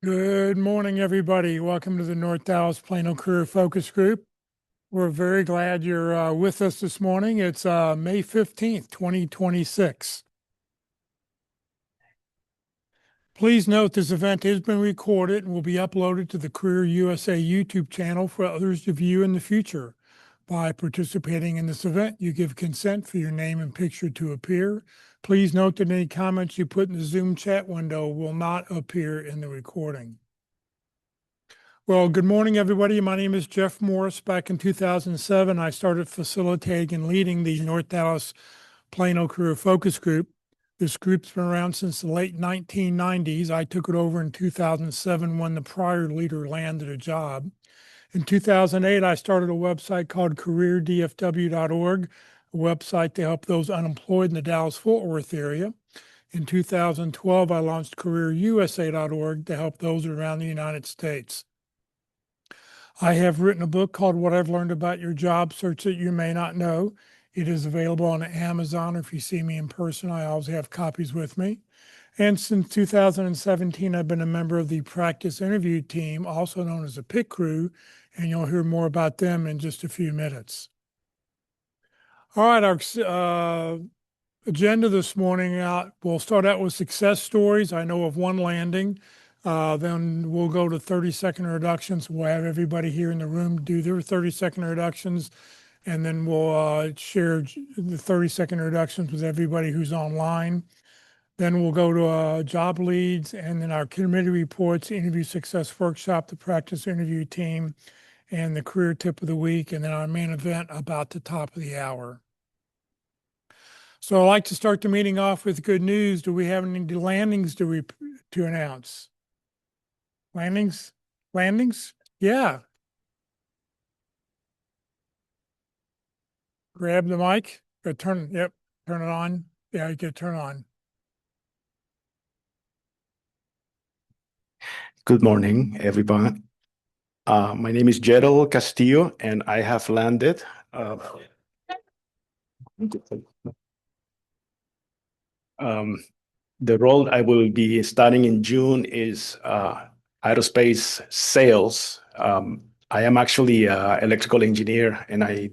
Good morning, everybody. Welcome to the North Dallas Plano Career Focus Group. We're very glad you're with us this morning. It's May 15th, 2026. Please note this event has been recorded and will be uploaded to the Career USA YouTube channel for others to view in the future. By participating in this event, you give consent for your name and picture to appear. Please note that any comments you put in the Zoom chat window will not appear in the recording. Well, good morning, everybody. My name is Jeff Morris. Back in 2007, I started facilitating and leading the North Dallas Plano Career Focus Group. This group's been around since the late 1990s. I took it over in 2007 when the prior leader landed a job. In 2008, I started a website called careerdfw.org, a website to help those unemployed in the Dallas-Fort Worth area. In 2012, I launched careerusa.org to help those around the United States. I have written a book called What I've Learned About Your Job Search That You May Not Know. It is available on Amazon, or if you see me in person, I always have copies with me. And since 2017, I've been a member of the practice interview team, also known as the PIT crew, and you'll hear more about them in just a few minutes. All right, our agenda this morning, we'll start out with success stories. I know of one landing. Then we'll go to 30-second introductions. We'll have everybody here in the room do their 30-second introductions, and then we'll share the 30-second introductions with everybody who's online. Then we'll go to job leads, and then our committee reports, interview success workshop, the practice interview team, and the career tip of the week, and then our main event about the top of the hour. So I'd like to start the meeting off with good news. Do we have any landings to announce? Landings? Yeah. Grab the mic. Turn it on. Yeah, you can turn on. Good morning, everyone. My name is Gerald Castillo, and I have landed. The role I will be starting in June is aerospace sales. I am actually an electrical engineer, and I've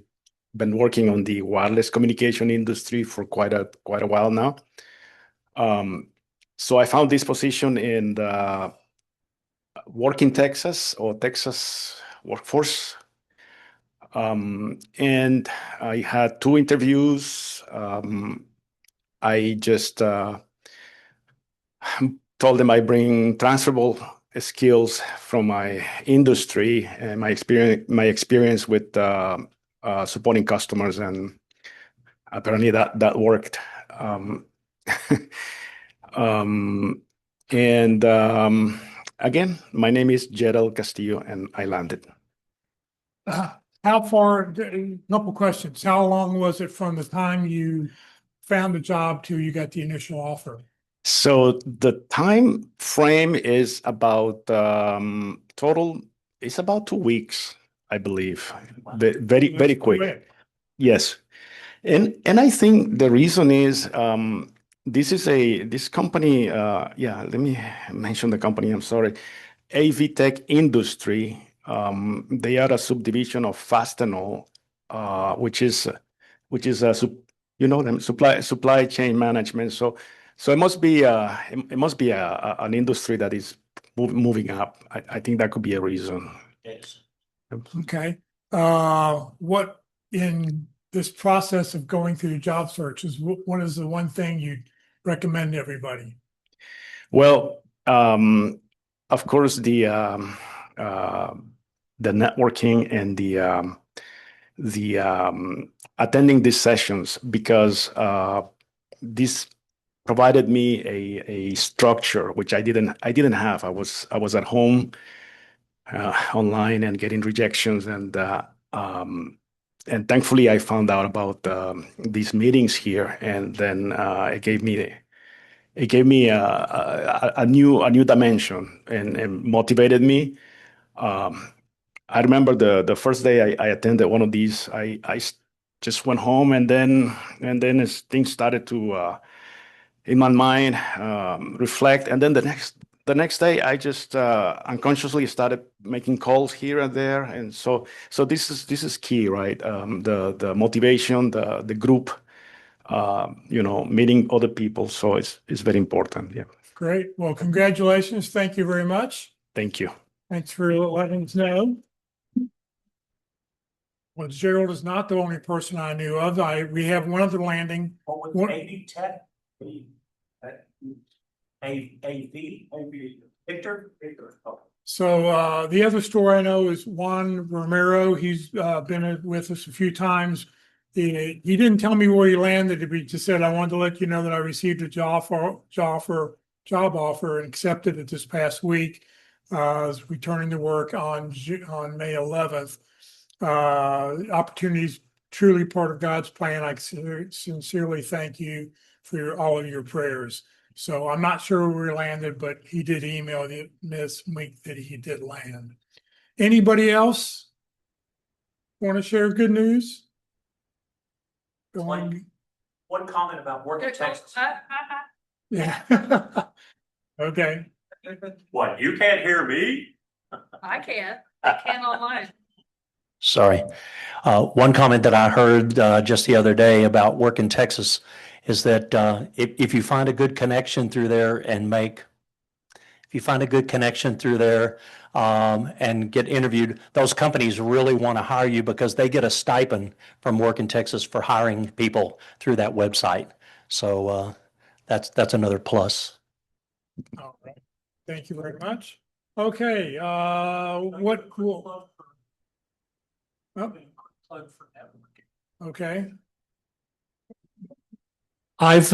been working on the wireless communication industry for quite a while now. So I found this position in the work in Texas or Texas workforce. And I had 2 interviews. I just told them I bring transferable skills from my industry and my experience with supporting customers, and apparently that worked. Again, my name is Gerald Castillo, and I landed. How far, a couple questions. How long was it from the time you found the job to you got the initial offer? So the time frame is about total, it's about 2 weeks, I believe. Very quick. Yes. And I think the reason is this company, let me mention the company, I'm sorry. AV Tech Industry, they are a subdivision of Fastenal, which is a supply chain management. So it must be an industry that is moving up. I think that could be a reason. Yes. Okay. What in this process of going through job searches, what is the one thing you'd recommend to everybody? Well, of course, the networking and the attending these sessions, because this provided me a structure which I didn't have. I was at home online and getting rejections, and thankfully I found out about these meetings here, and then it gave me a new dimension and motivated me. I remember the first day I attended one of these, I just went home, and then as things started to in my mind, reflect, and then the next day I just unconsciously started making calls here and there, and so this is key, right? The motivation, the group, meeting other people. So it's very important. Yeah. Great. Well, congratulations. Thank you very much. Thank you. Thanks for letting us know. Well, Gerald is not the only person I knew of. We have one other landing. What was What- AV Tech? Victor? Okay. So the other story I know is Juan Romero. He's been with us a few times. He didn't tell me where he landed. He just said, I wanted to let you know that I received a job offer and accepted it this past week. Is returning to work on May 11th. Opportunities truly part of God's plan. I sincerely thank you for all of your prayers. So I'm not sure where he landed, but he did email this week that he did land. Anybody else want to share good news? Go on. One comment about work in Texas. Yeah. Okay. What, you can't hear me? I can. I can online. Sorry. One comment that I heard just the other day about work in Texas is that if you find a good connection through there and get interviewed, those companies really want to hire you because they get a stipend from work in Texas for hiring people through that website. So that's another plus. All right. Thank you very much. Okay. What cool? Oh, okay. I've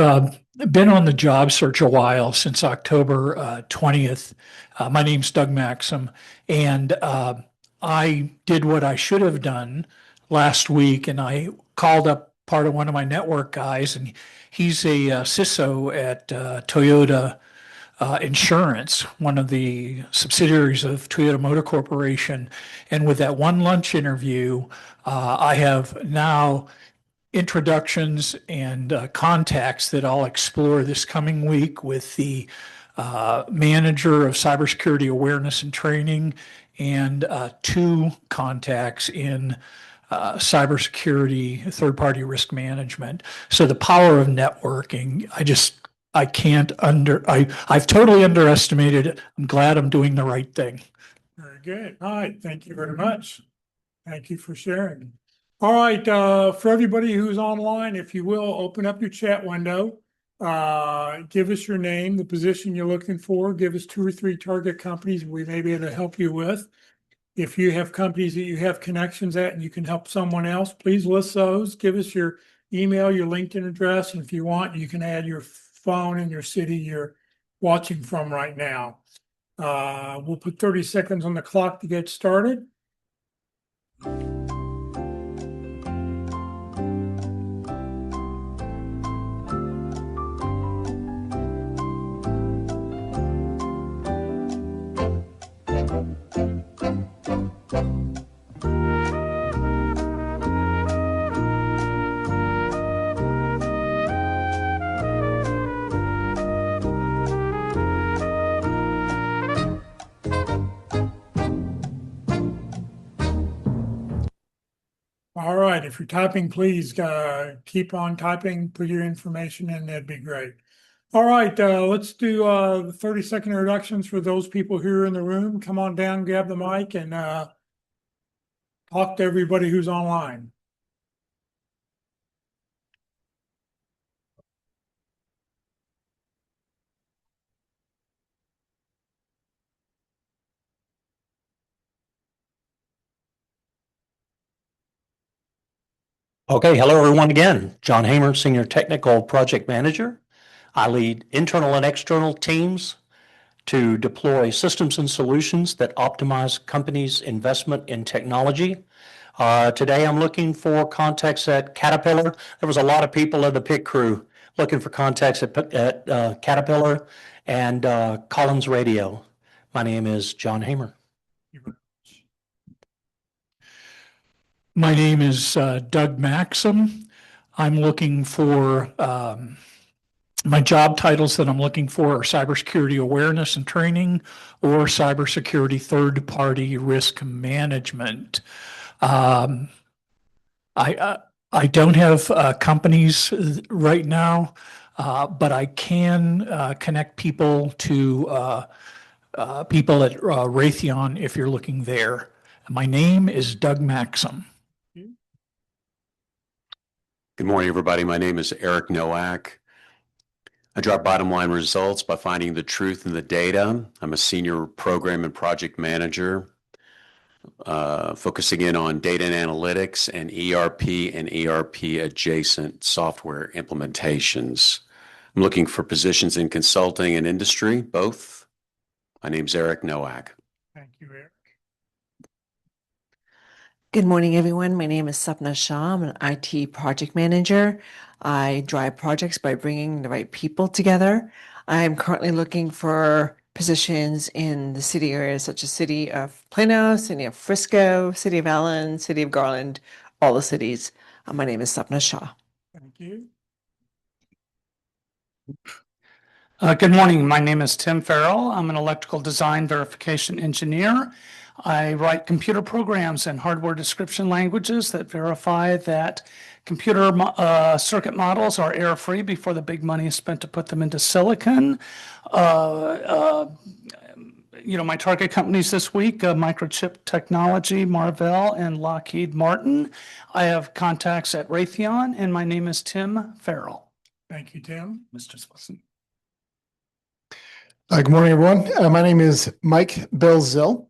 been on the job search a while, since October 20th. My name's Doug Maxim, and I did what I should have done last week, and I called up part of one of my network guys, and he's a CISO at Toyota Insurance, one of the subsidiaries of Toyota Motor Corporation. And with that one lunch interview, I have now introductions and contacts that I'll explore this coming week with the manager of cybersecurity awareness and training, and two contacts in cybersecurity third-party risk management. So the power of networking, I've totally underestimated it. I'm glad I'm doing the right thing. Very good. All right. Thank you very much. Thank you for sharing. All right. For everybody who's online, if you will, open up your chat window. Give us your name, the position you're looking for. Give us 2 or 3 target companies we may be able to help you with. If you have companies that you have connections at and you can help someone else, please list those. Give us your email, your LinkedIn address, and if you want, you can add your phone and your city you're watching from right now. We'll put 30 seconds on the clock to get started. All right, if you're typing, please keep on typing, put your information in, that'd be great. All right, let's do the 30-second introductions for those people here in the room. Come on down, grab the mic, and talk to everybody who's online. Okay, hello everyone again. John Hamer, Senior Technical Project Manager. I lead internal and external teams to deploy systems and solutions that optimize companies' investment in technology. Today I'm looking for contacts at Caterpillar. There was a lot of people in the pit crew looking for contacts at Caterpillar and Collins Radio. My name is John Hamer. My name is Doug Maxim. I'm looking for My job titles that I'm looking for are cybersecurity awareness and training or cybersecurity third-party risk management. Um, I don't have companies right now, but I can connect people to people at Raytheon if you're looking there. My name is Doug Maxim. Good morning, everybody. My name is Eric Nowak. I drive bottom line results by finding the truth in the data. I'm a senior program and project manager, focusing in on data and analytics and ERP adjacent software implementations. I'm looking for positions in consulting and industry, both. My name's Eric Nowak. Thank you, Eric. Good morning, everyone. My name is Sapna Shah. I'm an IT project manager. I drive projects by bringing the right people together. I'm currently looking for positions in the city areas such as City of Plano, City of Frisco, City of Allen, City of Garland, all the cities. My name is Sapna Shah. Thank you. Good morning. My name is Tim Farrell. I'm an electrical design verification engineer. I write computer programs and hardware description languages that verify that computer circuit models are error-free before the big money is spent to put them into silicon. My target companies this week, Microchip Technology, Marvell, and Lockheed Martin. I have contacts at Raytheon, and my name is Tim Farrell. Thank you, Tim. Mr. Swilson. Good morning, everyone. My name is Mike Belzil.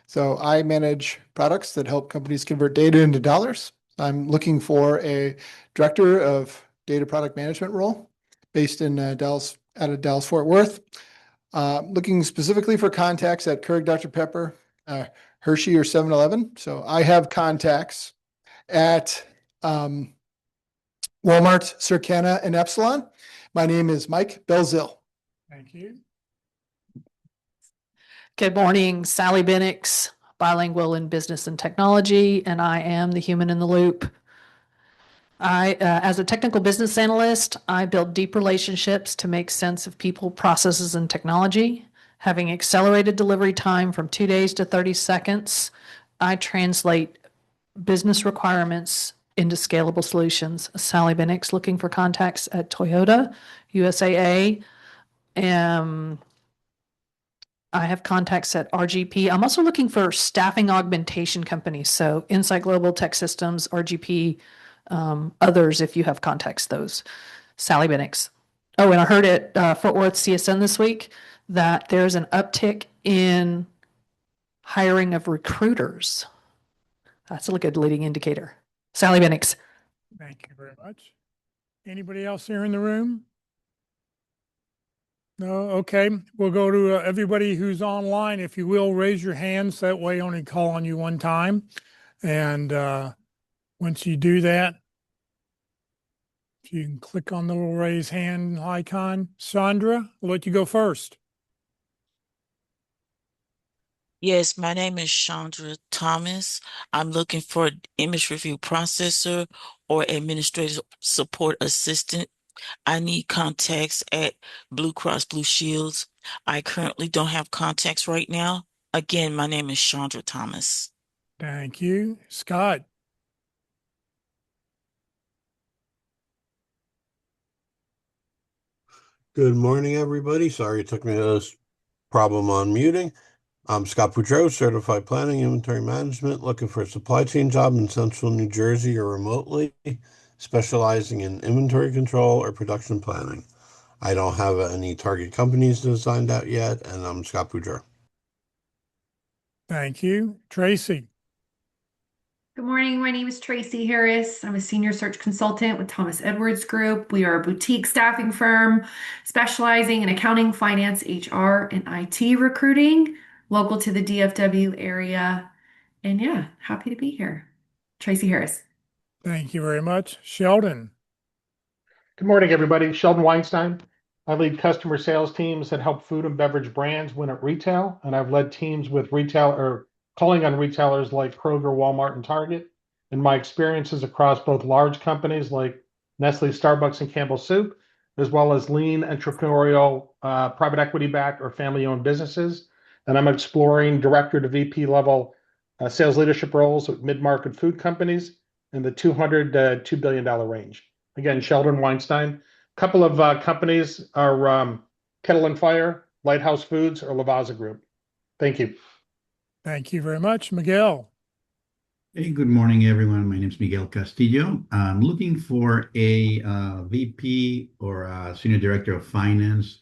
So I manage products that help companies convert data into dollars. I'm looking for a director of data product management role based in Dallas, out of Dallas, Fort Worth. Looking specifically for contacts at Keurig Dr. Pepper, Hershey, or 7-Eleven. So I have contacts at Walmart, Circana, and Epsilon. My name is Mike Belzil. Thank you. Good morning, Sally Bennix, bilingual in business and technology, and I am the human in the loop. As a technical business analyst, I build deep relationships to make sense of people, processes, and technology. Having accelerated delivery time from 2 days to 30 seconds, I translate business requirements into scalable solutions. Sally Bennix, looking for contacts at Toyota, USAA, I have contacts at RGP. I'm also looking for staffing augmentation companies. So Insight Global, Tech Systems, RGP, others, if you have contacts, those. Sally Bennix. Oh, and I heard at Fort Worth CSN this week that there's an uptick in hiring of recruiters. That's a good leading indicator. Sally Bennix. Thank you very much. Anybody else here in the room? No, okay. We'll go to everybody who's online. If you will, raise your hands. That way I only call on you one time. And once you do that, if you can click on the little raise hand icon. Sandra, I'll let you go first. Yes, my name is Chandra Thomas. I'm looking for an image review processor or administrative support assistant. I need contacts at Blue Cross Blue Shields. I currently don't have contacts right now. Again, my name is Chandra Thomas. Thank you. Scott. Good morning, everybody. Sorry it took me this problem on muting. I'm Scott Boudreau, Certified Planning Inventory Management, looking for a supply chain job in Central New Jersey or remotely, specializing in inventory control or production planning. I don't have any target companies designed out yet, and I'm Scott Boudreau. Thank you. Tracy. Good morning. My name is Tracy Harris. I'm a senior search consultant with Thomas Edwards Group. We are a boutique staffing firm specializing in accounting, finance, HR, and IT recruiting, local to the DFW area. And yeah, happy to be here. Tracy Harris. Thank you very much. Sheldon. Good morning, everybody. Sheldon Weinstein. I lead customer sales teams that help food and beverage brands win at retail, and I've led teams with calling on retailers like Kroger, Walmart, and Target. And my experiences across both large companies like Nestle, Starbucks, and Campbell Soup, as well as lean entrepreneurial, private equity backed or family owned businesses. And I'm exploring director to VP level sales leadership roles with mid-market food companies in the 200 to $2 billion range. Again, Sheldon Weinstein. A couple of companies are Kettle and Fire, Lighthouse Foods, or Lavazza Group. Thank you. Thank you very much. Miguel. Hey, good morning, everyone. My name is Miguel Castillo. I'm looking for a VP or a Senior Director of Finance,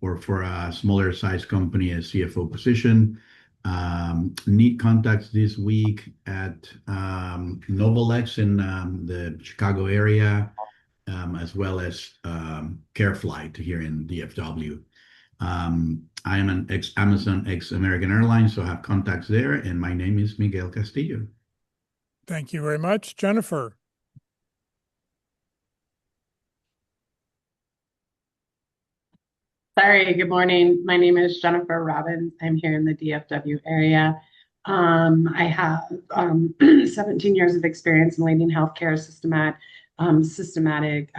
or for a smaller size company, a CFO position. Need contacts this week at Novolex in the Chicago area, as well as CareFlight here in DFW. I am an ex-Amazon, ex-American Airlines, so I have contacts there, and my name is Miguel Castillo. Thank you very much. Jennifer. Sorry, good morning. My name is Jennifer Robbins. I'm here in the DFW area. I have 17 years of experience in leading healthcare systematic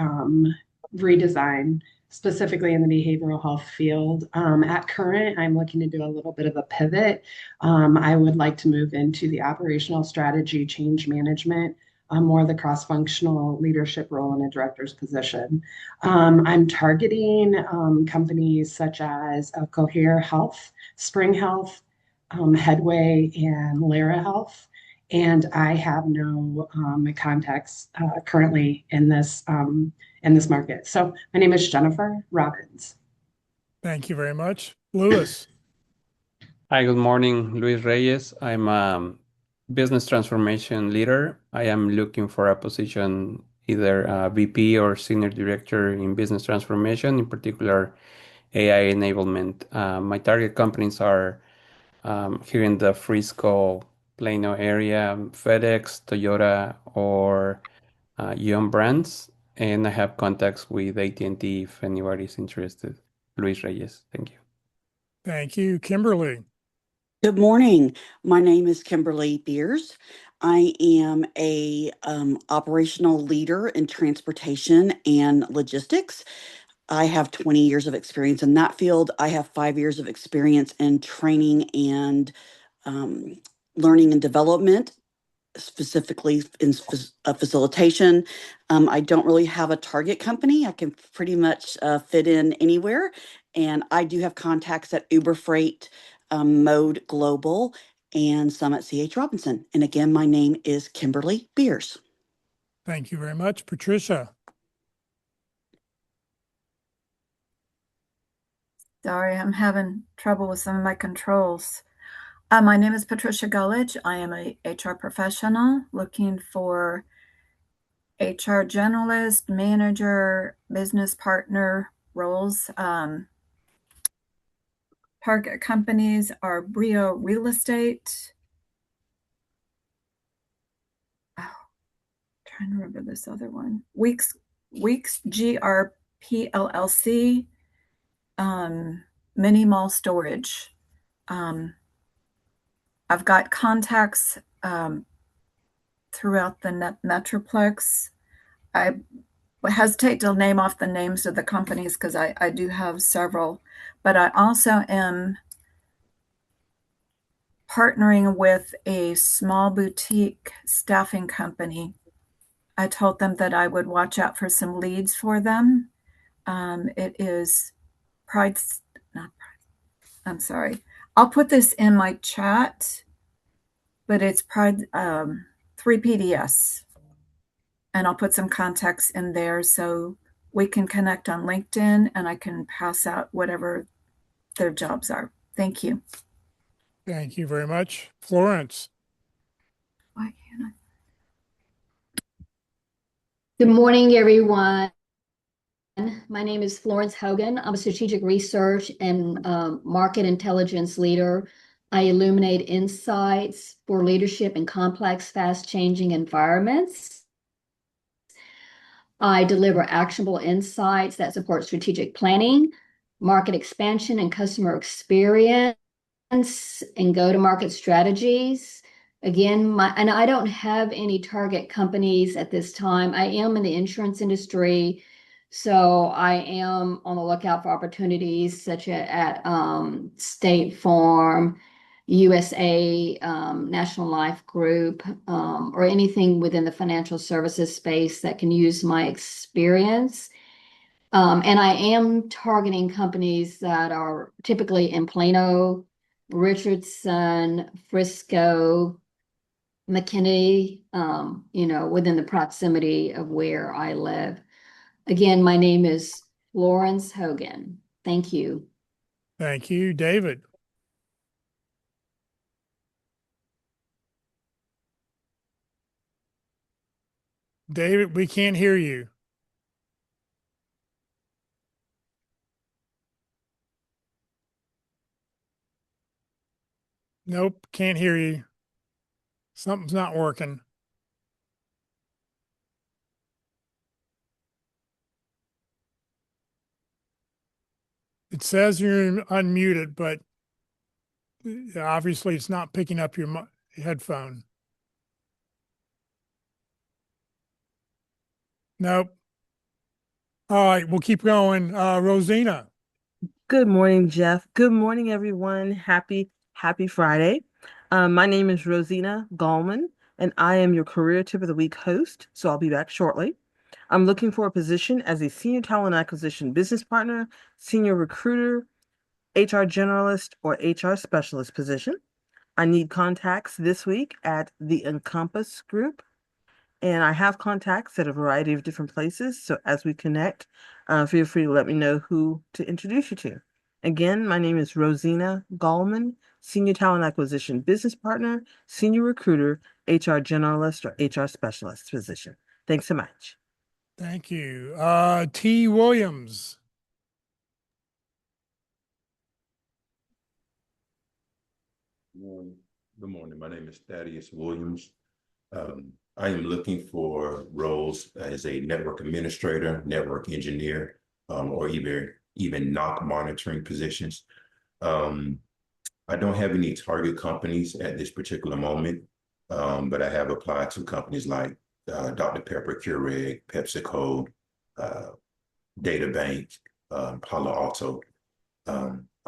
redesign, specifically in the behavioral health field. At current, I'm looking to do a little bit of a pivot. I would like to move into the operational strategy change management, more of the cross-functional leadership role in a director's position. I'm targeting companies such as Cohere Health, Spring Health, Headway, and Lyra Health. And I have no contacts currently in this market. So my name is Jennifer Robbins. Thank you very much. Louis. Hi, good morning. Luis Reyes. I'm a business transformation leader. I am looking for a position, either a VP or senior director in business transformation, in particular AI enablement. My target companies are here in the Frisco, Plano area, FedEx, Toyota, or Yum Brands. And I have contacts with AT&T if anybody's interested. Luis Reyes, thank you. Thank you. Kimberly. Good morning. My name is Kimberly Beers. I am a operational leader in transportation and logistics. I have 20 years of experience in that field. I have 5 years of experience in training and learning and development, specifically in facilitation. I don't really have a target company. I can pretty much fit in anywhere. And I do have contacts at Uber Freight, Mode Global, and some at C.H. Robinson. And again, my name is Kimberly Beers. Thank you very much. Patricia. Sorry, I'm having trouble with some of my controls. My name is Patricia Gullidge. I am a HR professional looking for HR generalist, manager, business partner roles. Target companies are Brio Real Estate. Oh, trying to remember this other one. Weeks GRP LLC. Mini Mall Storage. I've got contacts throughout the Metroplex. I hesitate to name off the names of the companies because I do have several, but I also am partnering with a small boutique staffing company. I told them that I would watch out for some leads for them. It is I'm sorry. I'll put this in my chat, but it's 3PDS. And I'll put some contacts in there so we can connect on LinkedIn and I can pass out whatever their jobs are. Thank you. Thank you very much. Florence. Why can't I? Good morning, everyone. My name is Florence Hogan. I'm a strategic research and market intelligence leader. I illuminate insights for leadership in complex, fast-changing environments. I deliver actionable insights that support strategic planning, market expansion, and customer experience, and go-to-market strategies. Again, and I don't have any target companies at this time. I am in the insurance industry, So I am on the lookout for opportunities such at State Farm, USA, National Life Group, or anything within the financial services space that can use my experience. And I am targeting companies that are typically in Plano, Richardson, Frisco, McKinney, within the proximity of where I live. Again, my name is Florence Hogan. Thank you. Thank you, David. David, we can't hear you. Nope, can't hear you. Something's not working. It says you're unmuted, but obviously it's not picking up your headphone. Nope. All right, we'll keep going. Rosina. Good morning, Jeff. Good morning, everyone. Happy Friday. My name is Rosina Gallman, and I am your Career Tip of the Week host, so I'll be back shortly. I'm looking for a position as a Senior Talent Acquisition Business Partner, Senior Recruiter, HR Generalist, or HR Specialist position. I need contacts this week at the Encompass Group, and I have contacts at a variety of different places. So as we connect, feel free to let me know who to introduce you to. Again, my name is Rosina Gallman, Senior Talent Acquisition Business Partner, Senior Recruiter, HR Generalist, or HR Specialist position. Thanks so much. Thank you. T. Williams. Good morning. My name is Thaddeus Williams. I am looking for roles as a network administrator, network engineer, or even NOC monitoring positions. I don't have any target companies at this particular moment, but I have applied to companies like Dr. Pepper, Keurig, PepsiCo, DataBank, Palo Alto.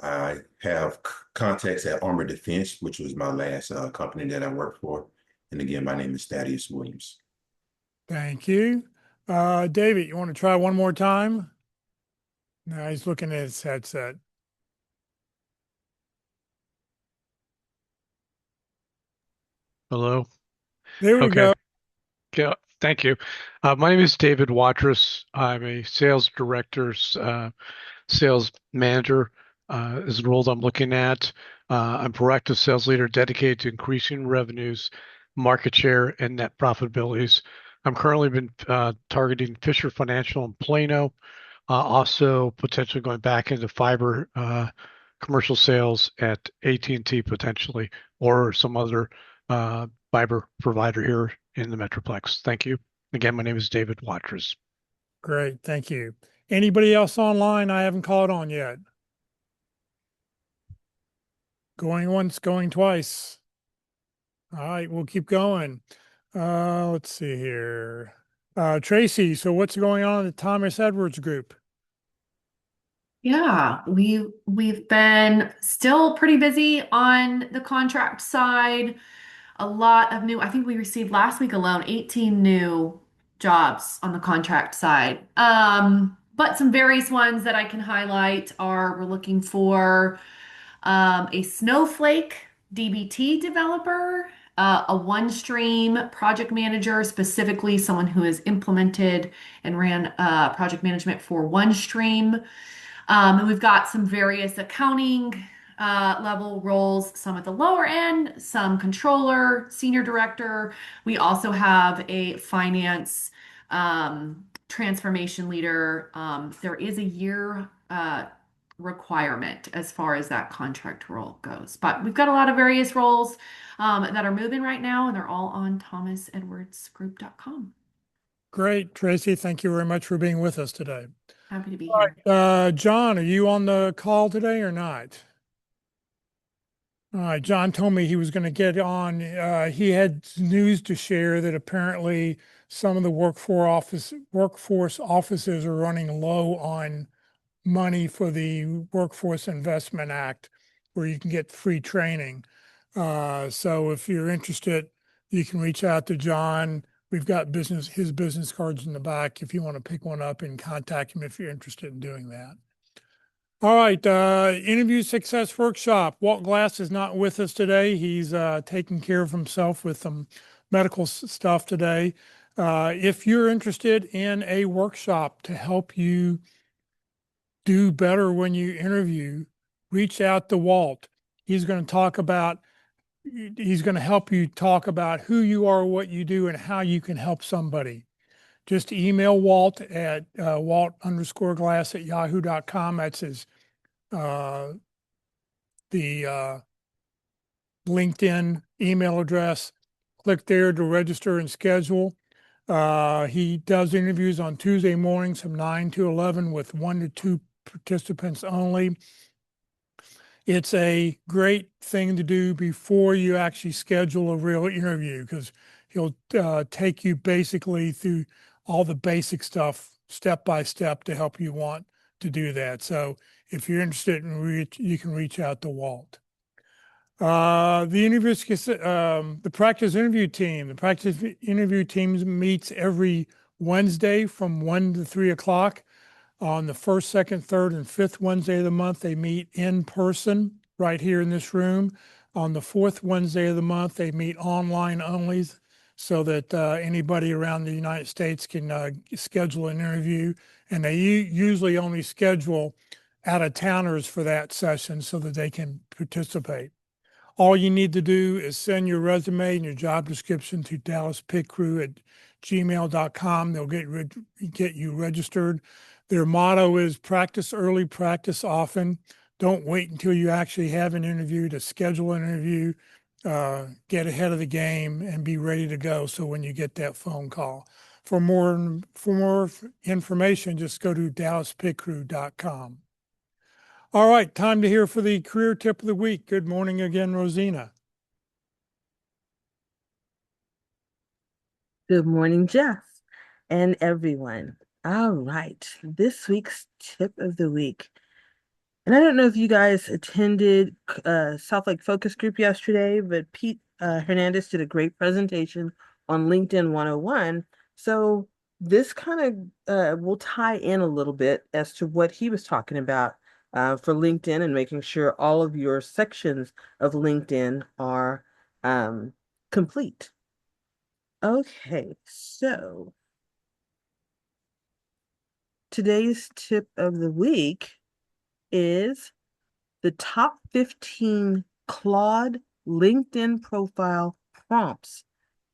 I have contacts at Armor Defense, which was my last company that I worked for. And again, my name is Thaddeus Williams. Thank you. David, you want to try one more time? No, he's looking at his headset. Hello. There we go. Okay, thank you. My name is David Watrous. I'm a sales director, sales manager is the role I'm looking at. I'm proactive sales leader dedicated to increasing revenues, market share, and net profitabilities. I'm currently been targeting Fisher Financial in Plano, also potentially going back into fiber commercial sales at AT&T potentially, or some other fiber provider here in the Metroplex. Thank you. Again, my name is David Watrous. Great, thank you. Anybody else online I haven't called on yet? Going once, going twice. All right, we'll keep going. Let's see here. Tracy, so what's going on at the Thomas Edwards Group? Yeah, we've been still pretty busy on the contract side. A lot of new, I think we received last week alone 18 new jobs on the contract side. But some various ones that I can highlight are we're looking for a Snowflake DBT developer, a OneStream project manager, specifically someone who has implemented and ran project management for OneStream. And we've got some various accounting level roles, some at the lower end, some controller, senior director. We also have a finance transformation leader. There is a year requirement as far as that contract role goes. But we've got a lot of various roles that are moving right now, and they're all on thomasedwardsgroup.com. Great, Tracy. Thank you very much for being with us today. Happy to be All here. right, John, are you on the call today or not? All right, John told me he was going to get on. He had news to share that apparently some of the workforce offices are running low on money for the Workforce Investment Act, where you can get free training. So if you're interested, you can reach out to John. We've got his business cards in the back if you want to pick one up and contact him if you're interested in doing that. All right, interview success workshop. Walt Glass is not with us today. He's taking care of himself with some medical stuff today. If you're interested in a workshop to help you do better when you interview, reach out to Walt. He's going to help you talk about who you are, what you do, and how you can help somebody. Just email Walt at walt_glass@yahoo.com. That's his the LinkedIn email address. Click there to register and schedule. He does interviews on Tuesday mornings from 9 to 11 with 1 to 2 participants only. It's a great thing to do before you actually schedule a real interview, because he'll take you basically through all the basic stuff step by step to help you want to do that. So if you're interested you can reach out to Walt. The practice interview team. The practice interview team meets every Wednesday from 1 to 3 o'clock. On the first, second, third, and fifth Wednesday of the month, they meet in person right here in this room. On the fourth Wednesday of the month, they meet online only, so that anybody around the United States can schedule an interview. And they usually only schedule out-of-towners for that session so that they can participate. All you need to do is send your resume and your job description to dallaspitcrew@gmail.com. They'll get you registered. Their motto is practice early, practice often. Don't wait until you actually have an interview to schedule an interview. Get ahead of the game and be ready to go. So when you get that phone call, for more information, just go to dallaspitcrew.com. All right, time to hear for the career tip of the week. Good morning again, Rosina. Good morning, Jeff, and everyone. All right, this week's tip of the week. And I don't know if you guys attended South Lake Focus Group yesterday, but Pete Hernandez did a great presentation on LinkedIn 101. So this kind of will tie in a little bit as to what he was talking about for LinkedIn and making sure all of your sections of LinkedIn are complete. Okay, so today's tip of the week is the top 15 Claude LinkedIn profile prompts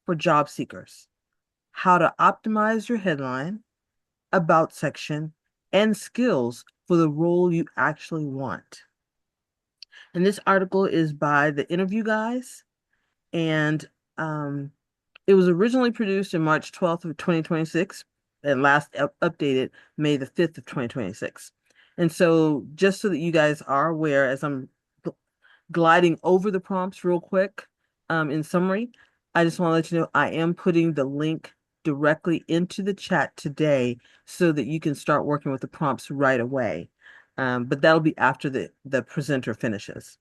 for job seekers, how to optimize your headline, about section, and skills for the role you actually want. And this article is by the Interview Guys, and it was originally produced in March 12th of 2026 and last updated May the 5th of 2026. And so just so that you guys are aware, as I'm gliding over the prompts real quick, in summary, I just want to let you know I am putting the link directly into the chat today so that you can start working with the prompts right away. But that'll be after the presenter finishes.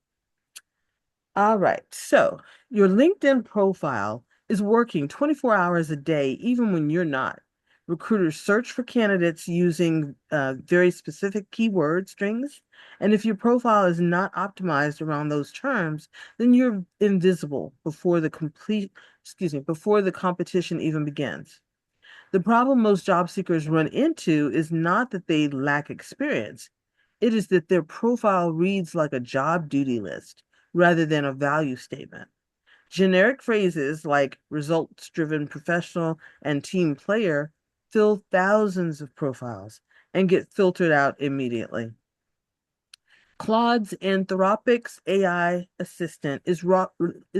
All right, so your LinkedIn profile is working 24 hours a day, even when you're not. Recruiters search for candidates using very specific keyword strings. And if your profile is not optimized around those terms, then you're invisible before the competition even begins. The problem most job seekers run into is not that they lack experience. It is that their profile reads like a job duty list rather than a value statement. Generic phrases like results-driven professional and team player fill thousands of profiles and get filtered out immediately. Claude's Anthropic's AI assistant is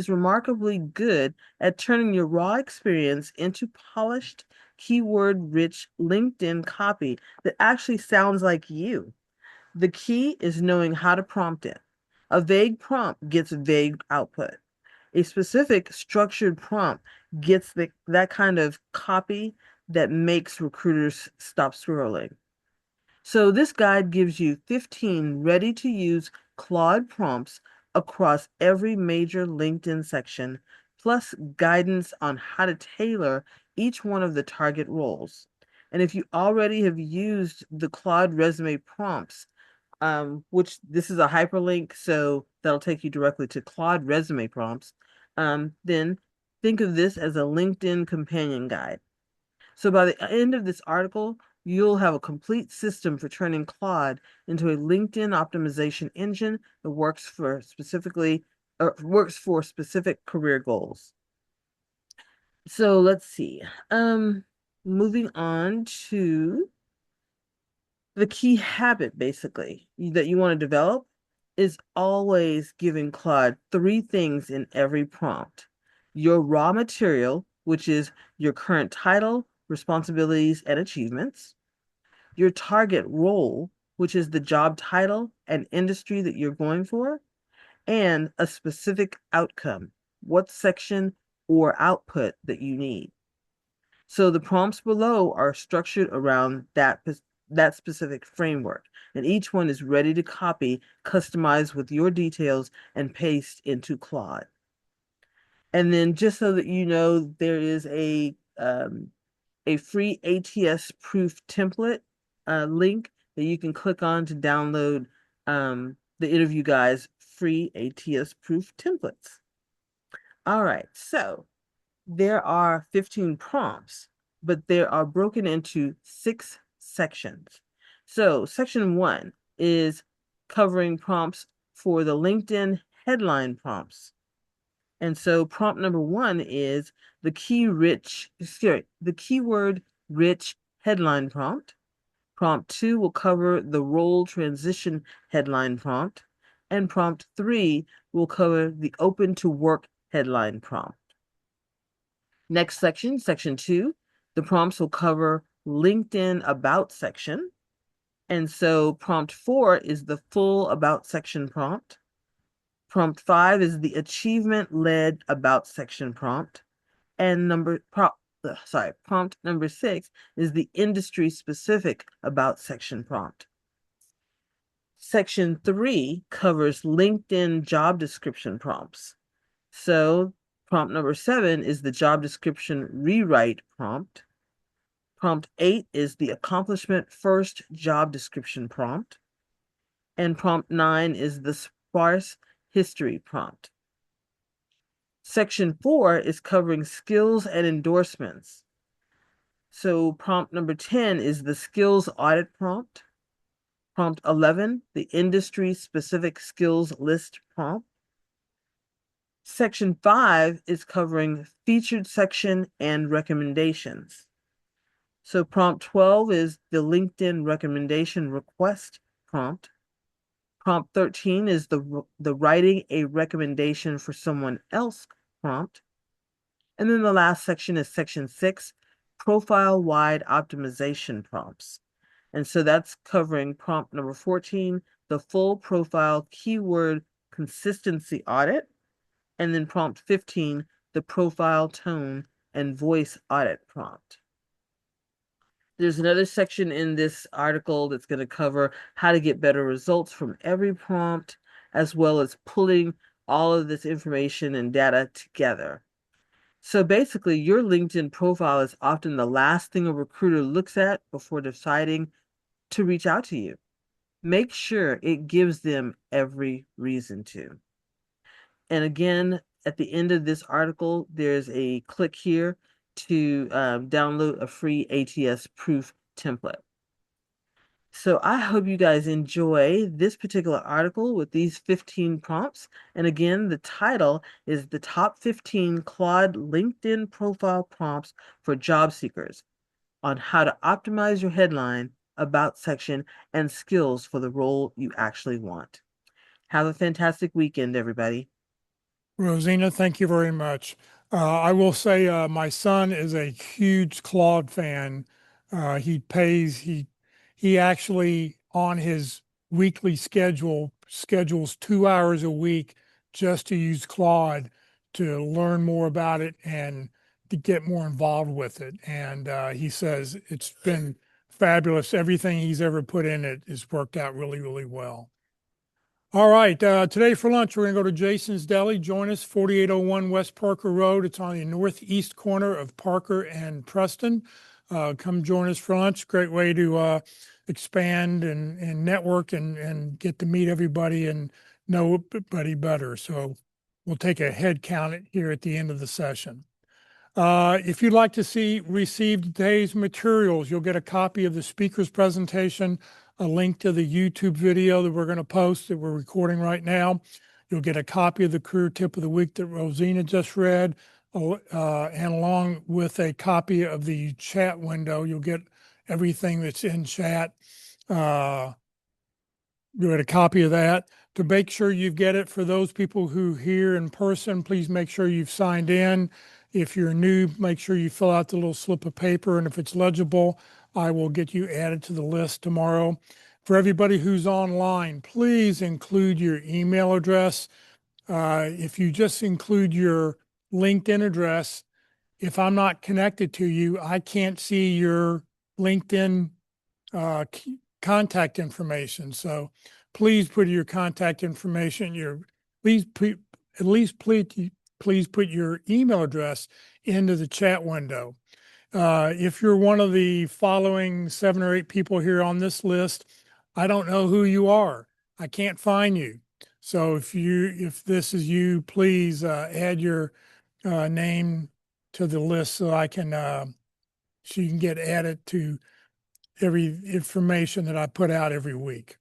remarkably good at turning your raw experience into polished, keyword-rich LinkedIn copy that actually sounds like you. The key is knowing how to prompt it. A vague prompt gets vague output. A specific structured prompt gets that kind of copy that makes recruiters stop scrolling. So this guide gives you 15 ready-to-use Claude prompts across every major LinkedIn section, plus guidance on how to tailor each one of the target roles. And if you already have used the Claude resume prompts, which this is a hyperlink, so that'll take you directly to Claude resume prompts, then think of this as a LinkedIn companion guide. So by the end of this article, you'll have a complete system for turning Claude into a LinkedIn optimization engine that works for specific career goals. So let's see. Moving on to the key habit, basically, that you want to develop is always giving Claude 3 things in every prompt. Your raw material, which is your current title, responsibilities, and achievements. Your target role, which is the job title and industry that you're going for, and a specific outcome, what section or output that you need. So the prompts below are structured around that specific framework, and each one is ready to copy, customize with your details, and paste into Claude. And then just so that you know, there is a free ATS proof template link that you can click on to download the interview guys' free ATS proof templates. All right, so there are 15 prompts, but they are broken into 6 sections. So section 1 is covering prompts for the LinkedIn headline prompts. And so prompt number 1 is the keyword rich headline prompt. Prompt 2 will cover the role transition headline prompt. And prompt 3 will cover the open to work headline prompt. Next section, section 2, the prompts will cover LinkedIn About section. And so prompt 4 is the full About section prompt. Prompt 5 is the achievement-led About section prompt. And prompt number 6 is the industry-specific About section prompt. Section 3 covers LinkedIn job description prompts. So prompt number 7 is the job description rewrite prompt. Prompt 8 is the accomplishment first job description prompt. And prompt 9 is the sparse history prompt. Section 4 is covering skills and endorsements. So prompt number 10 is the skills audit prompt. Prompt 11, the industry specific skills list prompt. Section 5 is covering featured section and recommendations. So prompt 12 is the LinkedIn recommendation request prompt. Prompt 13 is the writing a recommendation for someone else prompt. And then the last section is section 6, profile-wide optimization prompts. And so that's covering prompt number 14, the full profile keyword consistency audit. And then prompt 15, the profile tone and voice audit prompt. There's another section in this article that's going to cover how to get better results from every prompt, as well as pulling all of this information and data together. So basically, your LinkedIn profile is often the last thing a recruiter looks at before deciding to reach out to you. Make sure it gives them every reason to. And again, at the end of this article, there's a click here to download a free ATS proof template. So I hope you guys enjoy this particular article with these 15 prompts. And again, the title is the top 15 Claude LinkedIn profile prompts for job seekers on how to optimize your headline, about section, and skills for the role you actually want. Have a fantastic weekend, everybody. Rosina, thank you very much. I will say my son is a huge Claude fan. He actually on his weekly schedule schedules 2 hours a week just to use Claude to learn more about it and to get more involved with it. And he says it's been fabulous. Everything he's ever put in it has worked out really, really well. All right. Today for lunch, we're going to go to Jason's Deli. Join us, 4801 West Parker Road. It's on the northeast corner of Parker and Preston. Come join us for lunch. Great way to expand and network and get to meet everybody and know everybody better. So we'll take a head count here at the end of the session. If you'd like to receive today's materials, you'll get a copy of the speaker's presentation, a link to the YouTube video that we're going to post that we're recording right now. You'll get a copy of the career tip of the week that Rosina just read, and along with a copy of the chat window, you'll get everything that's in chat. You'll get a copy of that. To make sure you get it, for those people who hear in person, please make sure you've signed in. If you're new, make sure you fill out the little slip of paper, and if it's legible, I will get you added to the list tomorrow. For everybody who's online, please include your email address. If you just include your LinkedIn address, if I'm not connected to you, I can't see your LinkedIn contact information. So please put your contact information, please put your email address into the chat window. If you're one of the following 7 or 8 people here on this list, I don't know who you are. I can't find you. So if this is you, please add your name to the list so I can so you can get added to every information that I put out every week.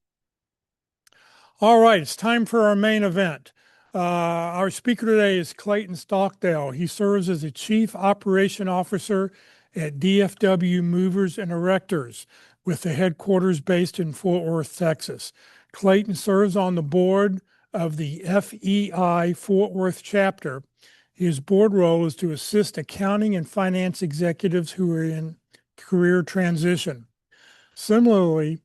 All right, it's time for our main event. Our speaker today is Clayton Stockdall. He serves as the Chief Operation Officer at DFW Movers and Erectors, with the headquarters based in Fort Worth, Texas. Clayton serves on the board of the FEI Fort Worth chapter. His board role is to assist accounting and finance executives who are in career transition. Similarly,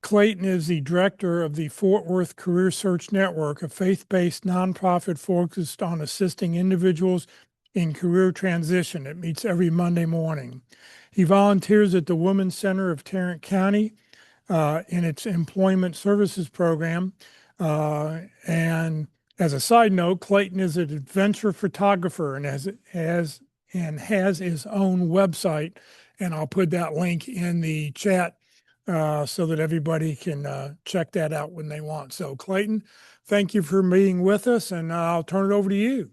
Clayton is the director of the Fort Worth Career Search Network, a faith-based nonprofit focused on assisting individuals in career transition. It meets every Monday morning. He volunteers at the Women's Center of Tarrant County in its employment services program. And as a side note, Clayton is an adventure photographer and has his own website. And I'll put that link in the chat so that everybody can check that out when they want. So Clayton, thank you for being with us, and I'll turn it over to you.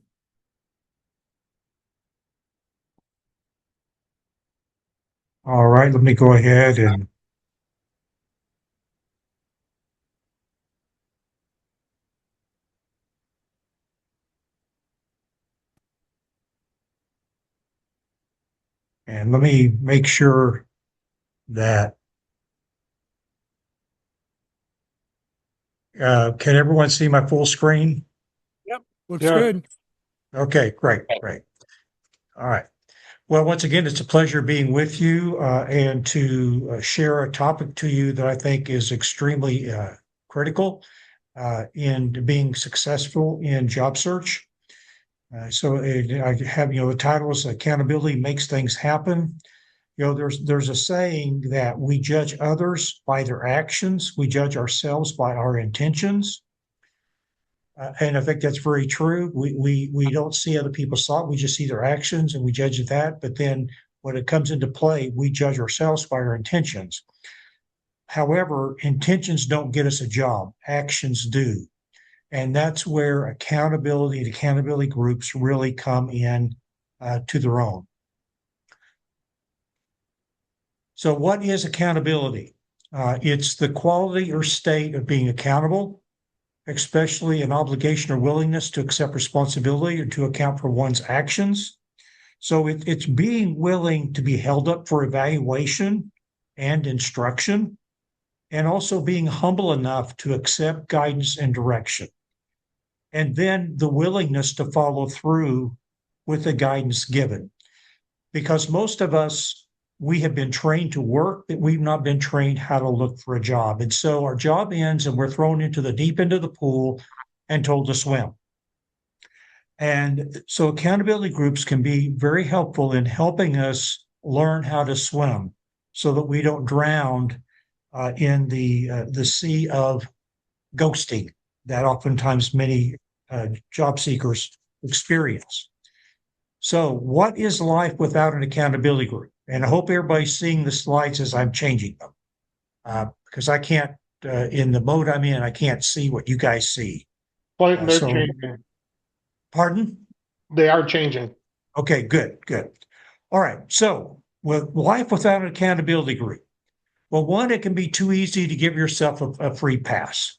All right, let me go ahead and let me make sure that can everyone see my full screen? Yep, looks good. Okay, great. All right. Well, once again, it's a pleasure being with you and to share a topic to you that I think is extremely critical in being successful in job search. I have, the title is Accountability Makes Things Happen. There's a saying that we judge others by their actions, we judge ourselves by our intentions. And I think that's very true. We don't see other people's thought. We just see their actions and we judge that. But then when it comes into play, we judge ourselves by our intentions. However, intentions don't get us a job. Actions do. And that's where accountability and accountability groups really come in to their own. So what is accountability? It's the quality or state of being accountable, especially an obligation or willingness to accept responsibility or to account for one's actions. So it's being willing to be held up for evaluation and instruction, and also being humble enough to accept guidance and direction. And then the willingness to follow through with the guidance given. Because most of us, we have been trained to work, but we've not been trained how to look for a job. And so our job ends and we're thrown into the deep end of the pool and told to swim. And so accountability groups can be very helpful in helping us learn how to swim so that we don't drown in the sea of ghosting that oftentimes many job seekers experience. So what is life without an accountability group? And I hope everybody's seeing the slides as I'm changing them, because I can't, in the mode I'm in, I can't see what you guys see. Clayton, they're So- changing. Pardon? They are changing. Okay, good. All right. So with life without an accountability group, well, one, it can be too easy to give yourself a free pass.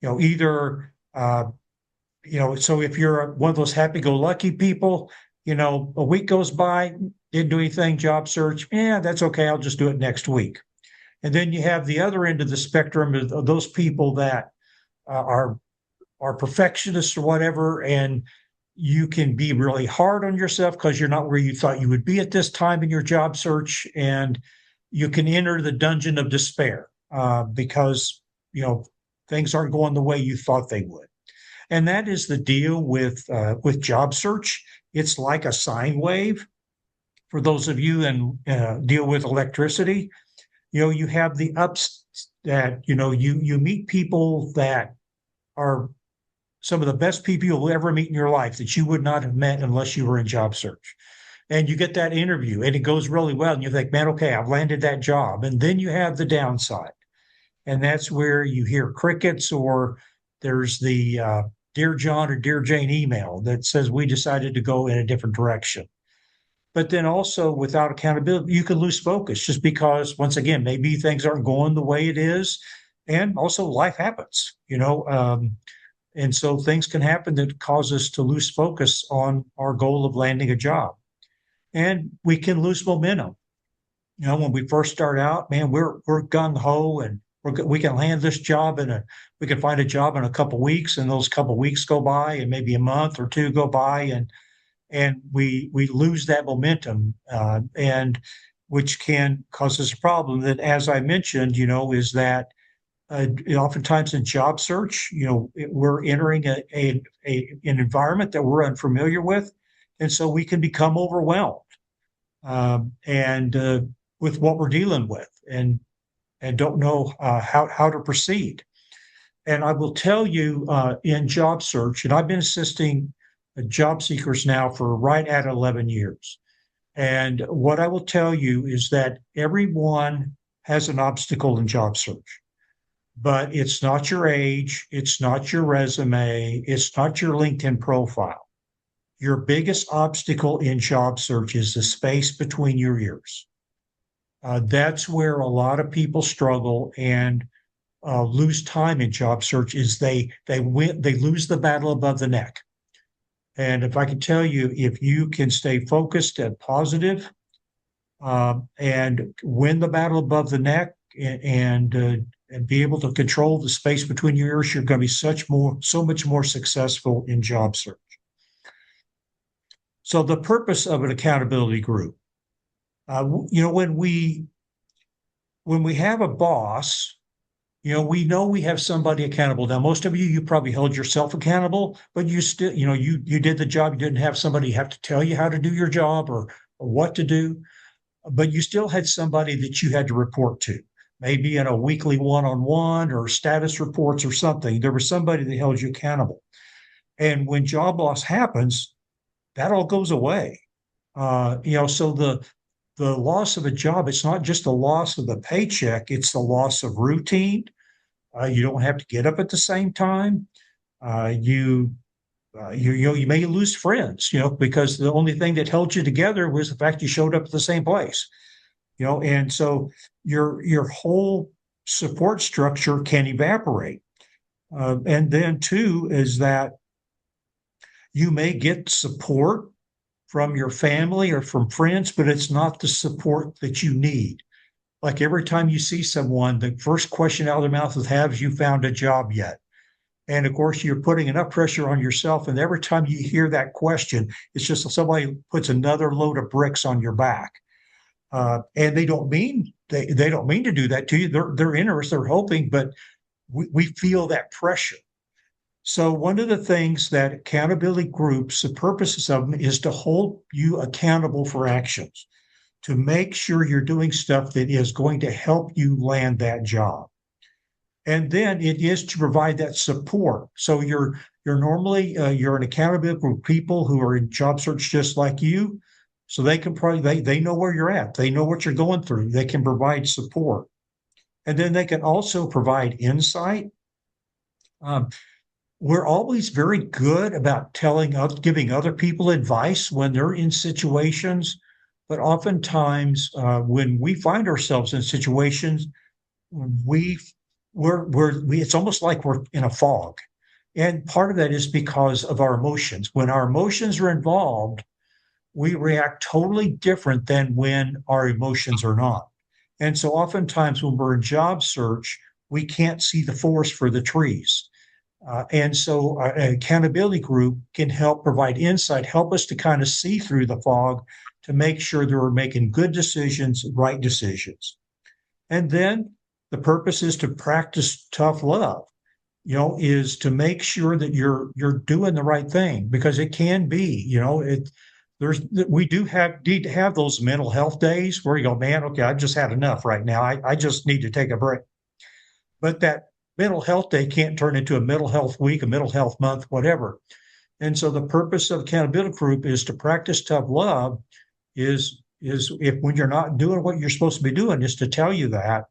Either, so if you're one of those happy-go-lucky people, a week goes by, didn't do anything, job search, that's okay, I'll just do it next week. And then you have the other end of the spectrum of those people that are perfectionists or whatever, and you can be really hard on yourself because you're not where you thought you would be at this time in your job search, and you can enter the dungeon of despair because things aren't going the way you thought they would. And that is the deal with job search. It's like a sine wave. For those of you and deal with electricity, you have the ups that you meet people that are some of the best people you'll ever meet in your life that you would not have met unless you were in job search. And you get that interview and it goes really well. And you think, man, okay, I've landed that job. And then you have the downside. And that's where you hear crickets, or there's the Dear John or Dear Jane email that says we decided to go in a different direction. But then also without accountability, you can lose focus just because, once again, maybe things aren't going the way it is. And also life happens, and so things can happen that cause us to lose focus on our goal of landing a job. And we can lose momentum. When we first start out, man, we're gung-ho and we can land this job we can find a job in a couple of weeks, and those couple of weeks go by and maybe a month or two go by, and we lose that momentum, and which can cause us a problem that, as I mentioned, is that oftentimes in job search, we're entering an environment that we're unfamiliar with, and so we can become overwhelmed and with what we're dealing with, and don't know how to proceed. And I will tell you, in job search, and I've been assisting job seekers now for right at 11 years. And what I will tell you is that everyone has an obstacle in job search. But it's not your age, it's not your resume, it's not your LinkedIn profile. Your biggest obstacle in job search is the space between your ears. That's where a lot of people struggle and lose time in job search. Is they lose the battle above the neck. And if I can tell you, if you can stay focused and positive and win the battle above the neck and be able to control the space between your ears, you're going to be so much more successful in job search. So the purpose of an accountability group, when we have a boss, we know we have somebody accountable. Now, most of you probably held yourself accountable, but you still, you did the job. You didn't have somebody have to tell you how to do your job or what to do, but you still had somebody that you had to report to. Maybe in a weekly one-on-one or status reports or something. There was somebody that held you accountable. And when job loss happens, that all goes away. So the loss of a job, it's not just the loss of the paycheck, it's the loss of routine. You don't have to get up at the same time. You may lose friends, because the only thing that held you together was the fact you showed up at the same place. And so your whole support structure can evaporate. And then too is that you may get support from your family or from friends, but it's not the support that you need. Like every time you see someone, the first question out of their mouth is, have you found a job yet? And of course, you're putting enough pressure on yourself. And every time you hear that question, it's just somebody puts another load of bricks on your back. And they don't mean to do that to you. They're interested, they're hoping, but we feel that pressure. So one of the things that accountability groups, the purposes of them is to hold you accountable for actions, to make sure you're doing stuff that is going to help you land that job. And then it is to provide that support. So you're normally you're an accountability group of people who are in job search just like you. So they can probably they know where you're at. They know what you're going through. They can provide support. And then they can also provide insight. We're always very good about giving other people advice when they're in situations, but oftentimes when we find ourselves in situations, it's almost like we're in a fog, and part of that is because of our emotions. When our emotions are involved, we react totally different than when our emotions are not. And so oftentimes when we're in job search, we can't see the forest for the trees. And so an accountability group can help provide insight, help us to kind of see through the fog to make sure that we're making good decisions, right decisions. And then the purpose is to practice tough love, is to make sure that you're doing the right thing, because it can be, we need to have those mental health days where you go, man, okay, I've just had enough right now. I just need to take a break. But that mental health day can't turn into a mental health week, a mental health month, whatever. And so the purpose of accountability group is to practice tough love is if when you're not doing what you're supposed to be doing, is to tell you that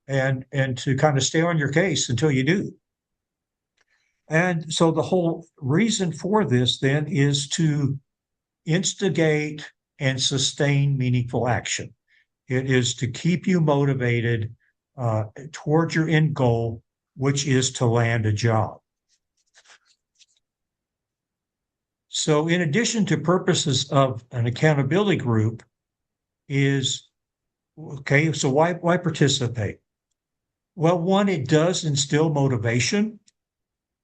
and to kind of stay on your case until you do. And so the whole reason for this then is to instigate and sustain meaningful action. It is to keep you motivated towards your end goal, which is to land a job. So in addition to purposes of an accountability group is, okay, so why participate? Well, one, it does instill motivation.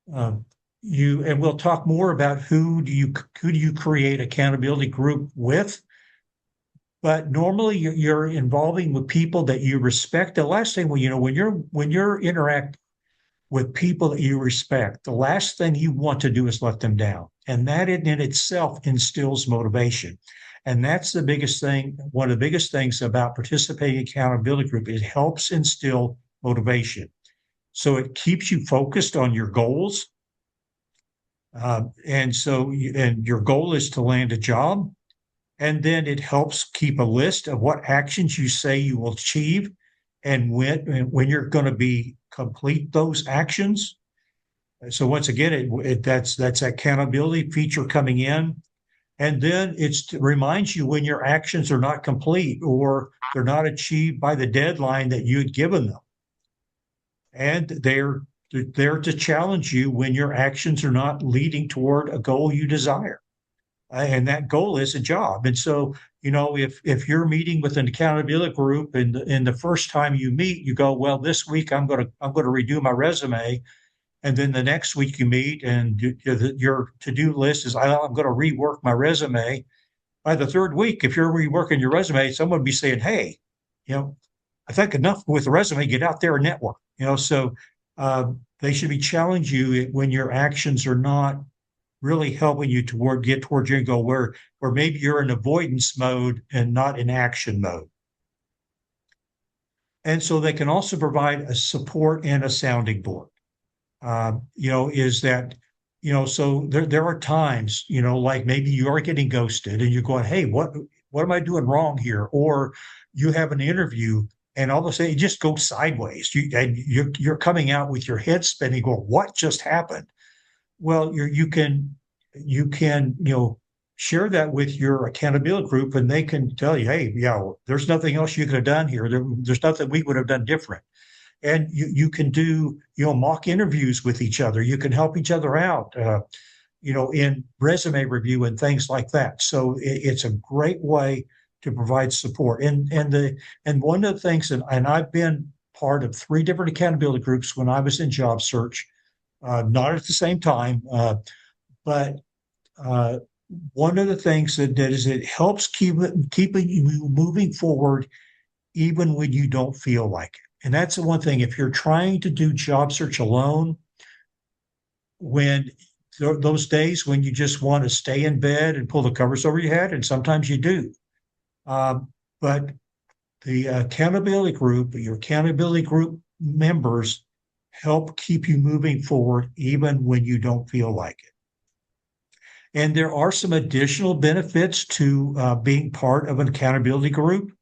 And we'll talk more about who do you create accountability group with. But normally you're involving with people that you respect. The last thing, when you're interact with people that you respect, the last thing you want to do is let them down. And that in itself instills motivation. And that's the biggest thing. One of the biggest things about participating in accountability group, it helps instill motivation. So it keeps you focused on your goals. And your goal is to land a job. And then it helps keep a list of what actions you say you will achieve and when you're going to complete those actions. So once again, that's accountability feature coming in. And then it reminds you when your actions are not complete or they're not achieved by the deadline that you had given them. And they're there to challenge you when your actions are not leading toward a goal you desire. And that goal is a job. And so, if you're meeting with an accountability group and the first time you meet, you go, well, this week I'm going to redo my resume. And then the next week you meet and your to-do list is, I'm going to rework my resume. By the third week, if you're reworking your resume, someone would be saying, hey, I think enough with the resume, get out there and network. So they should be challenging you when your actions are not really helping you get towards your goal, where maybe you're in avoidance mode and not in action mode. And so they can also provide a support and a sounding board. Is that, so there are times, like maybe you are getting ghosted and you're going, hey, what am I doing wrong here? Or you have an interview and all of a sudden it just goes sideways. You're coming out with your head spinning, going, what just happened? Well, you can share that with your accountability group, and they can tell you, hey, there's nothing else you could have done here. There's nothing we would have done different. And you can do mock interviews with each other. You can help each other out, in resume review and things like that. So it's a great way to provide support. And one of the things, and I've been part of 3 different accountability groups when I was in job search. Not at the same time, but one of the things that is it helps keeping you moving forward even when you don't feel like it. And that's the one thing. If you're trying to do job search alone, when those days when you just want to stay in bed and pull the covers over your head, and sometimes you do. But the accountability group, your accountability group members help keep you moving forward even when you don't feel like it. And there are some additional benefits to being part of an accountability group.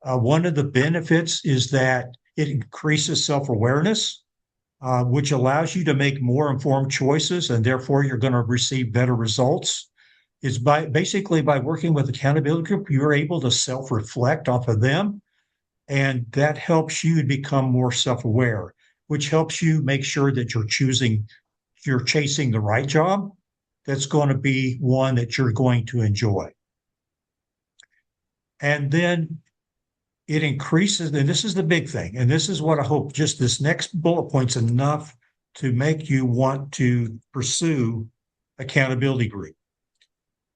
One of the benefits is that it increases self-awareness, which allows you to make more informed choices, and therefore you're going to receive better results. Is basically by working with accountability group, you're able to self-reflect off of them, and that helps you become more self-aware, which helps you make sure that you're chasing the right job that's going to be one that you're going to enjoy. And then it increases, and this is the big thing, and this is what I hope, just this next bullet point's enough to make you want to pursue accountability group.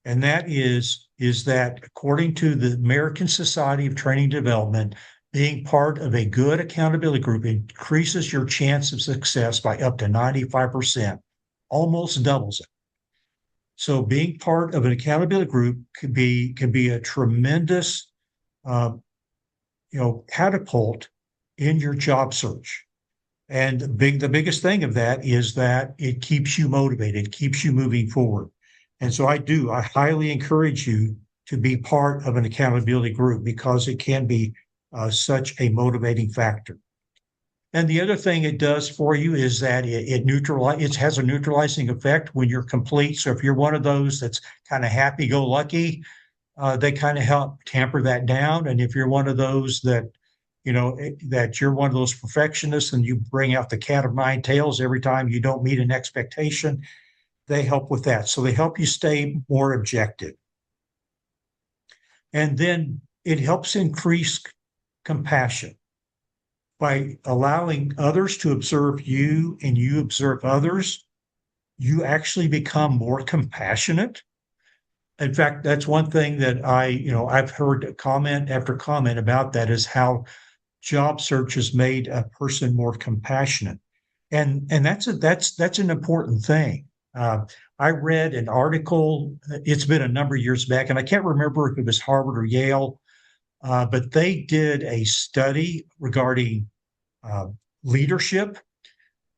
And that is that according to the American Society of Training and Development, being part of a good accountability group increases your chance of success by up to 95%, almost doubles it. So being part of an accountability group can be a tremendous catapult in your job search. And the biggest thing of that is that it keeps you motivated, keeps you moving forward. And so I highly encourage you to be part of an accountability group because it can be such a motivating factor. And the other thing it does for you is that it has a neutralizing effect when you're complete. So if you're one of those that's kind of happy-go-lucky, they kind of help tamper that down. And if you're one of those that you're one of those perfectionists and you bring out the cat of nine tails every time you don't meet an expectation, they help with that. So they help you stay more objective. And then it helps increase compassion by allowing others to observe you and you observe others. You actually become more compassionate. In fact, that's one thing that I've heard comment after comment about that is how job search has made a person more compassionate. And that's an important thing. I read an article, it's been a number of years back, and I can't remember if it was Harvard or Yale, but they did a study regarding leadership.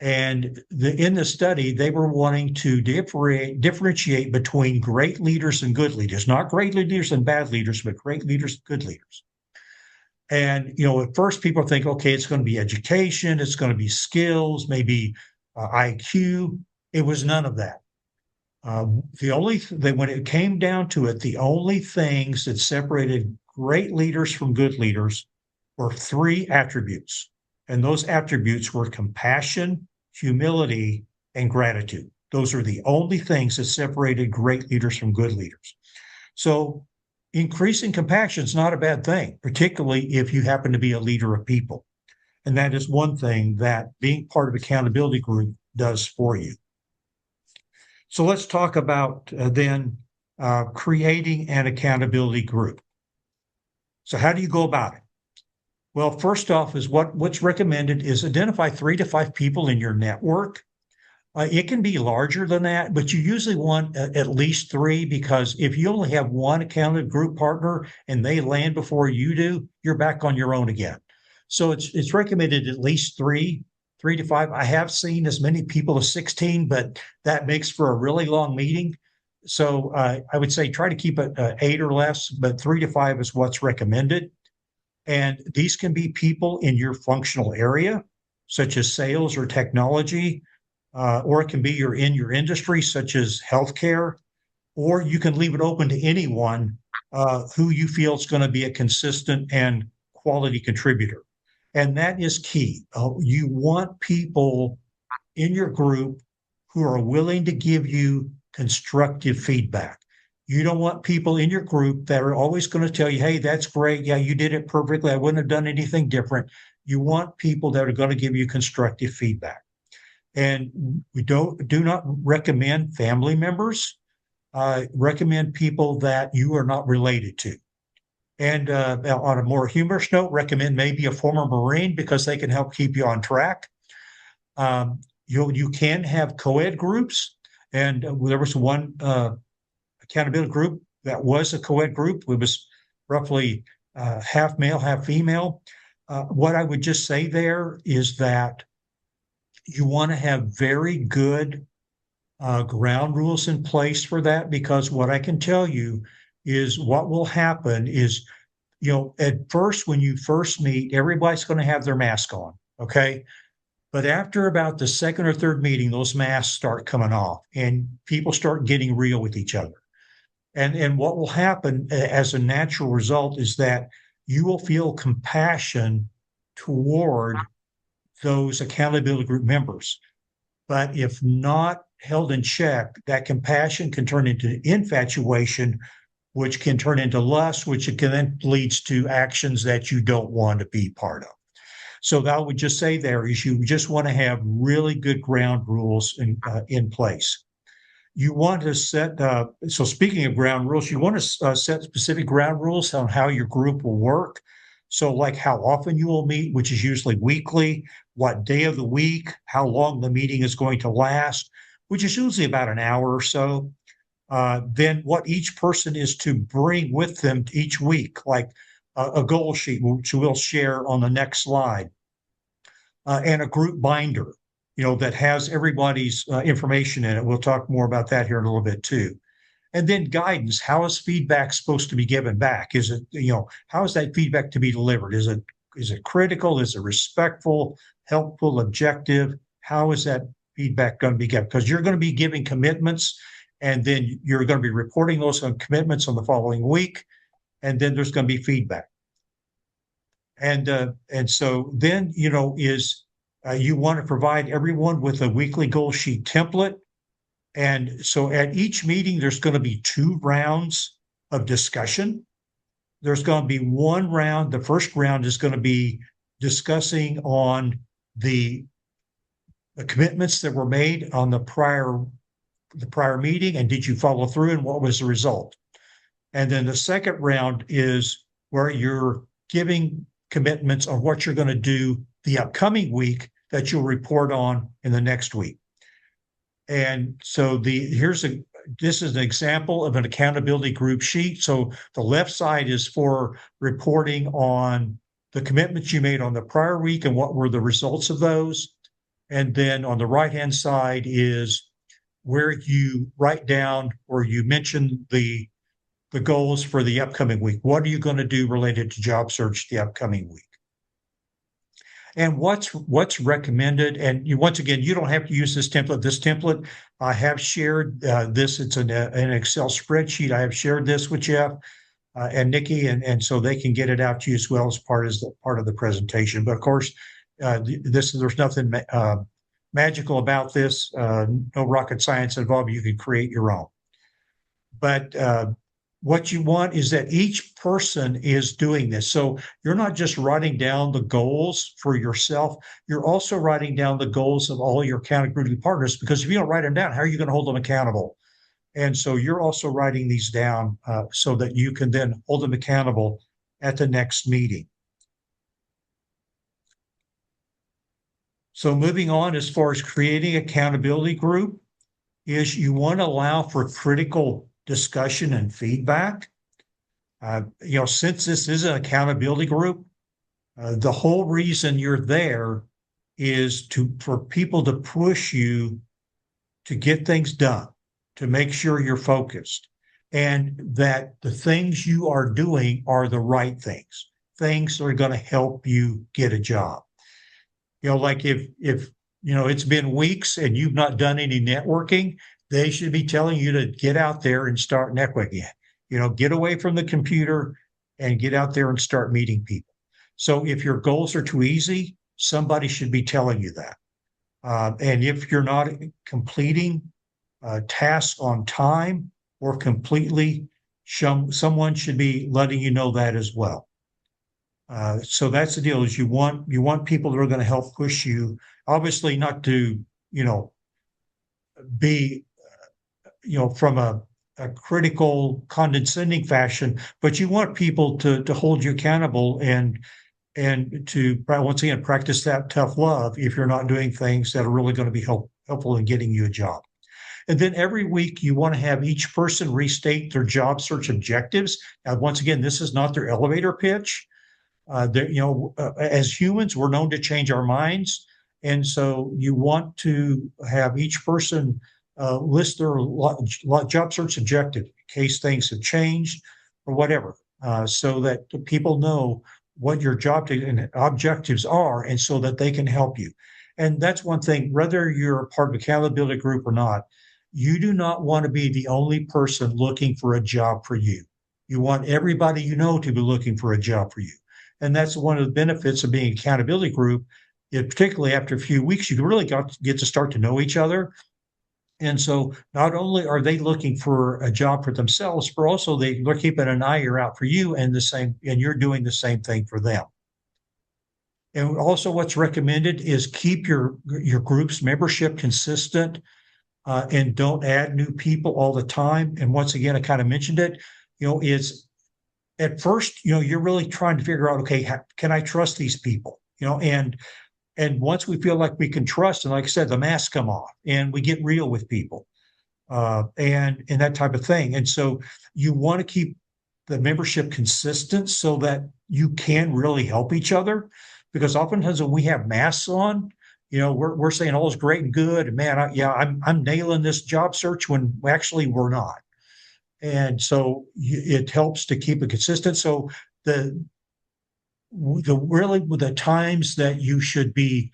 And in the study, they were wanting to differentiate between great leaders and good leaders, not great leaders and bad leaders, but great leaders and good leaders. And, at first people think, okay, it's going to be education, it's going to be skills, maybe IQ. It was none of that. When it came down to it, the only things that separated great leaders from good leaders were three attributes. And those attributes were compassion, humility, and gratitude. Those are the only things that separated great leaders from good leaders. So increasing compassion is not a bad thing, particularly if you happen to be a leader of people. And that is one thing that being part of accountability group does for you. So let's talk about creating an accountability group. So how do you go about it? Well, first off is what's recommended is identify 3 to 5 people in your network. It can be larger than that, but you usually want at least 3, because if you only have one accountability group partner and they land before you do, you're back on your own again. So it's recommended at least 3 to 5. I have seen as many people as 16, but that makes for a really long meeting. So I would say try to keep it 8 or less, but 3 to 5 is what's recommended. And these can be people in your functional area, such as sales or technology, or it can be in your industry, such as healthcare, or you can leave it open to anyone who you feel is going to be a consistent and quality contributor. And that is key. You want people in your group who are willing to give you constructive feedback. You don't want people in your group that are always going to tell you, hey, that's great. Yeah, you did it perfectly. I wouldn't have done anything different. You want people that are going to give you constructive feedback. And we do not recommend family members. Recommend people that you are not related to. And on a more humorous note, recommend maybe a former Marine, because they can help keep you on track. You can have co-ed groups, and there was one accountability group that was a co-ed group. It was roughly half male, half female. What I would just say there is that you want to have very good ground rules in place for that, because what I can tell you is what will happen is, at first, when you first meet, everybody's going to have their mask on, okay? But after about the second or third meeting, those masks start coming off and people start getting real with each other. And what will happen as a natural result is that you will feel compassion toward those accountability group members. But if not held in check, that compassion can turn into infatuation, which can turn into lust, which can then leads to actions that you don't want to be part of. So I would just say there is you just want to have really good ground rules in place. You want to set, so speaking of ground rules, you want to set specific ground rules on how your group will work. So like how often you will meet, which is usually weekly, what day of the week, how long the meeting is going to last, which is usually about an hour or so. Then what each person is to bring with them each week, like a goal sheet, which we'll share on the next slide, and a group binder, that has everybody's information in it. We'll talk more about that here in a little bit too. And then guidance. How is feedback supposed to be given back? Is it, how is that feedback to be delivered? Is it critical? Is it respectful, helpful, objective? How is that feedback going to be given? Because you're going to be giving commitments, and then you're going to be reporting those commitments on the following week, and then there's going to be feedback. And so then, you want to provide everyone with a weekly goal sheet template. And so at each meeting, there's going to be 2 rounds of discussion. There's going to be one round. The first round is going to be discussing on the commitments that were made on the prior meeting, and did you follow through, and what was the result? And then the second round is where you're giving commitments on what you're going to do the upcoming week that you'll report on in the next week. And so this is an example of an accountability group sheet. So the left side is for reporting on the commitments you made on the prior week and what were the results of those. And then on the right-hand side is where you write down or you mention the goals for the upcoming week. What are you going to do related to job search the upcoming week? And what's recommended, and once again, you don't have to use this template. This template, I have shared this. It's an Excel spreadsheet. I have shared this with Jeff and Nikki, and so they can get it out to you as well as part of the presentation. But of course, there's nothing magical about this. No rocket science involved. You can create your own. But what you want is that each person is doing this. So you're not just writing down the goals for yourself, you're also writing down the goals of all your accountability partners, because if you don't write them down, how are you going to hold them accountable? And so you're also writing these down so that you can then hold them accountable at the next meeting. So moving on, as far as creating accountability group, is you want to allow for critical discussion and feedback. Since this is an accountability group, the whole reason you're there is for people to push you to get things done, to make sure you're focused, and that the things you are doing are the right things that are going to help you get a job. Like if it's been weeks and you've not done any networking, they should be telling you to get out there and start networking. Get away from the computer and get out there and start meeting people. So if your goals are too easy, somebody should be telling you that. And if you're not completing tasks on time or completely, someone should be letting you know that as well. So that's the deal, is you want people that are going to help push you, obviously not to, be, from a critical, condescending fashion, but you want people to hold you accountable and and to once again practice that tough love if you're not doing things that are really going to be helpful in getting you a job. And then every week you want to have each person restate their job search objectives. Now, once again, this is not their elevator pitch. As humans, we're known to change our minds. And so you want to have each person list their job search objective in case things have changed or whatever, so that people know what your job objectives are and so that they can help you. And that's one thing, whether you're a part of an accountability group or not, you do not want to be the only person looking for a job for you. You want everybody you know to be looking for a job for you. And that's one of the benefits of being an accountability group. Particularly after a few weeks, you really get to start to know each other. And so not only are they looking for a job for themselves, but also they're keeping an eye out for you and you're doing the same thing for them. And also what's recommended is keep your group's membership consistent and don't add new people all the time. And once again, I kind of mentioned it, it's at first, you're really trying to figure out, okay, can I trust these people? And once we feel like we can trust, and like I said, the masks come off and we get real with people and that type of thing. And so you want to keep the membership consistent so that you can really help each other. Because oftentimes when we have masks on, we're saying all is great and good. And man, I'm nailing this job search when actually we're not. And so it helps to keep it consistent. So the times that you should be,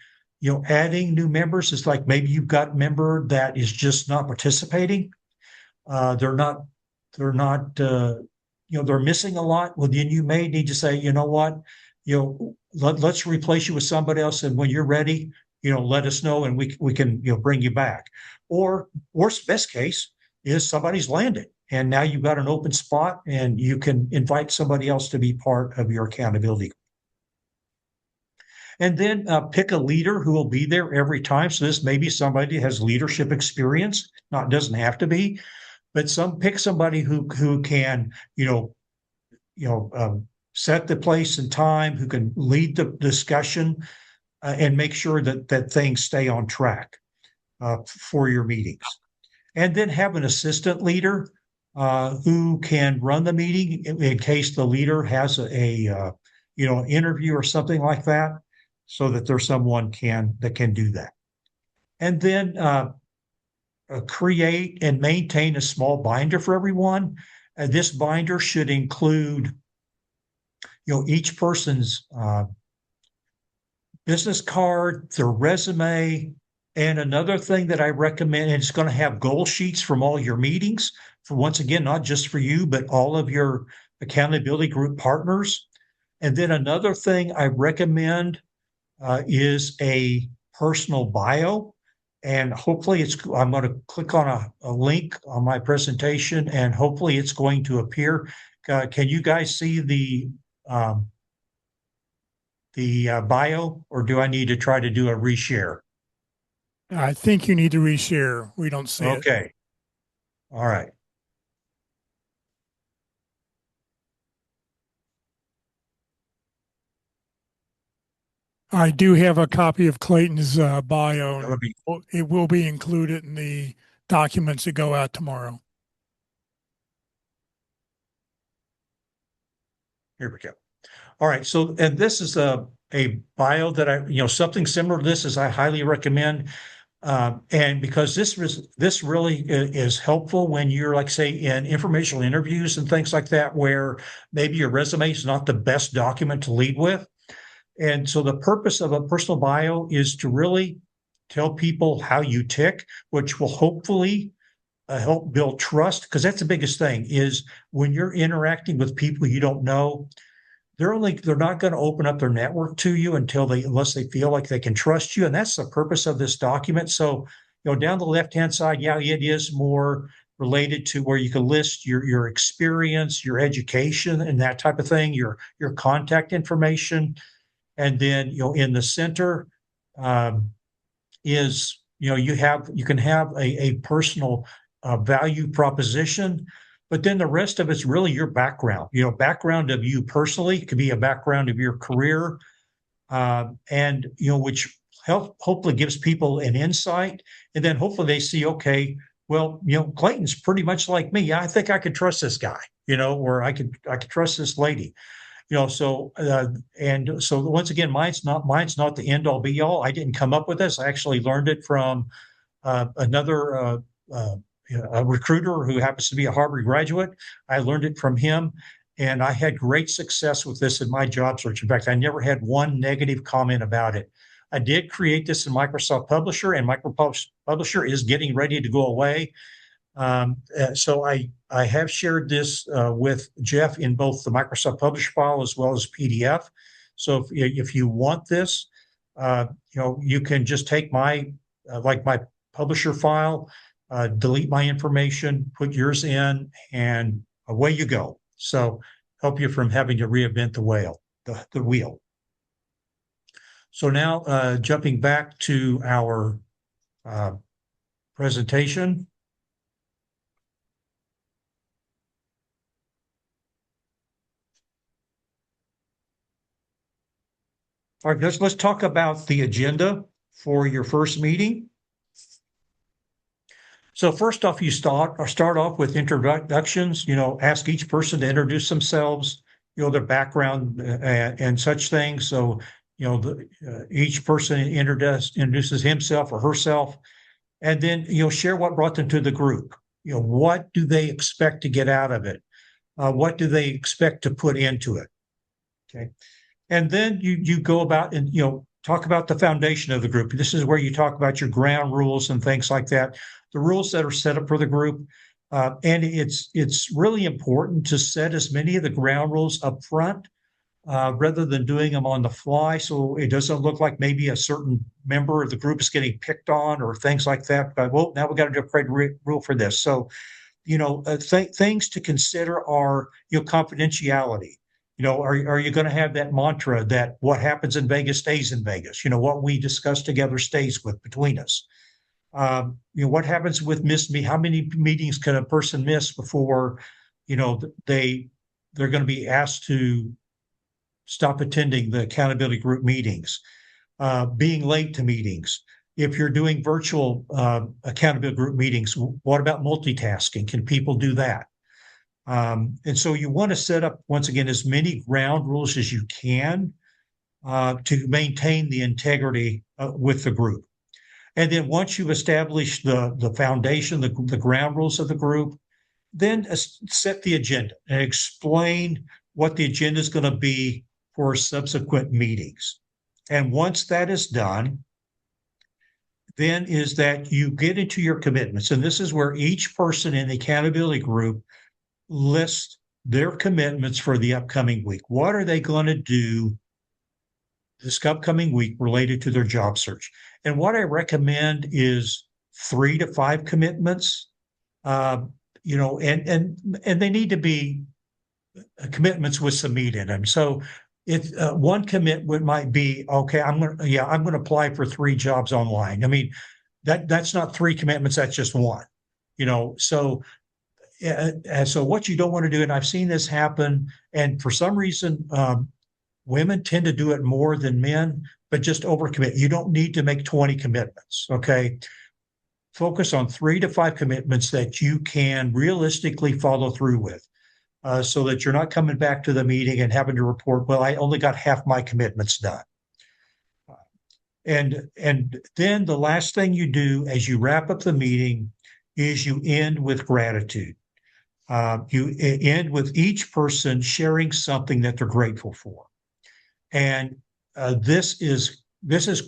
adding new members is like maybe you've got a member that is just not participating. They're missing a lot. Well, then you may need to say, you know what, let's replace you with somebody else. And when you're ready, let us know and we can, bring you back. Or worst best case is somebody's landed and now you've got an open spot and you can invite somebody else to be part of your accountability. And then pick a leader who will be there every time. So this may be somebody who has leadership experience. Doesn't have to be, but pick somebody who can, set the place and time, who can lead the discussion and make sure that things stay on track for your meetings. And then have an assistant leader who can run the meeting in case the leader has an interview or something like that, so that there's someone that can do that. And then create and maintain a small binder for everyone. This binder should include, each person's business card, their resume, and another thing that I recommend, and it's going to have goal sheets from all your meetings, for once again, not just for you, but all of your accountability group partners. And then another thing I recommend is a personal bio. And hopefully I'm going to click on a link on my presentation and hopefully it's going to appear. Can you guys see the bio, or do I need to try to do a reshare? I think you need to reshare. We don't see it. Okay. All right. I do have a copy of Clayton's bio. And it will be included in the documents that go out tomorrow. Here we go. All right. So, and this is a bio that something similar to this is I highly recommend. And because this really is helpful when you're, like, say, in informational interviews and things like that, where maybe your resume is not the best document to lead with. And so the purpose of a personal bio is to really tell people how you tick, which will hopefully help build trust, because that's the biggest thing is when you're interacting with people you don't know, they're not going to open up their network to you unless they feel like they can trust you. And that's the purpose of this document. So, down the left-hand side, it is more related to where you can list your experience, your education, and that type of thing, your contact information. And then, in the center is, you can have a personal value proposition. but then the rest of it's really your background, background of you personally. It could be a background of your career, and which hopefully gives people an insight, and then hopefully they see, okay, well, Clayton's pretty much like me. I think I could trust this guy, or I could trust this lady, So and so once again, mine's not the end all be all. I didn't come up with this. I actually learned it from another a recruiter who happens to be a Harvard graduate. I learned it from him, and I had great success with this in my job search. In fact, I never had one negative comment about it. I did create this in Microsoft Publisher, and Microsoft Publisher is getting ready to go away. So I have shared this with Jeff in both the Microsoft Publisher file as well as PDF. So if you want this, you can just take my my Publisher file, delete my information, put yours in, and away you go. So help you from having to reinvent the wheel. So now jumping back to our presentation. All right, let's talk about the agenda for your first meeting. So first off, you start off with introductions. Ask each person to introduce themselves, their background and such things. So each person introduces himself or herself, and then share what brought them to the group. What do they expect to get out of it? What do they expect to put into it? Okay. And then you go about and talk about the foundation of the group. This is where you talk about your ground rules and things like that, the rules that are set up for the group. And it's really important to set as many of the ground rules up front rather than doing them on the fly, so it doesn't look like maybe a certain member of the group is getting picked on or things like that. But well, now we got to do a great rule for this. So things to consider are confidentiality. Are you going to have that mantra that what happens in Vegas stays in Vegas? What we discuss together stays between us. What happens with missed meetings? How many meetings can a person miss before, they're going to be asked to stop attending the accountability group meetings? Being late to meetings. If you're doing virtual accountability group meetings, what about multitasking? Can people do that? And so you want to set up, once again, as many ground rules as you can to maintain the integrity with the group. And then once you've established the foundation, the ground rules of the group, then set the agenda and explain what the agenda is going to be for subsequent meetings. And once that is done, then is that you get into your commitments. And this is where each person in the accountability group list their commitments for the upcoming week. What are they going to do this upcoming week related to their job search? And what I recommend is 3 to 5 commitments, and they need to be commitments with some meat in them. So if one commitment might be, okay, I'm going to apply for 3 jobs online. I mean, that's not 3 commitments, that's just one, so and so what you don't want to do, and I've seen this happen, and for some reason, women tend to do it more than men, but just overcommit. You don't need to make 20 commitments, okay? Focus on 3 to 5 commitments that you can realistically follow through with, so that you're not coming back to the meeting and having to report, well, I only got half my commitments done. And then the last thing you do as you wrap up the meeting is you end with gratitude. You end with each person sharing something that they're grateful for. And this is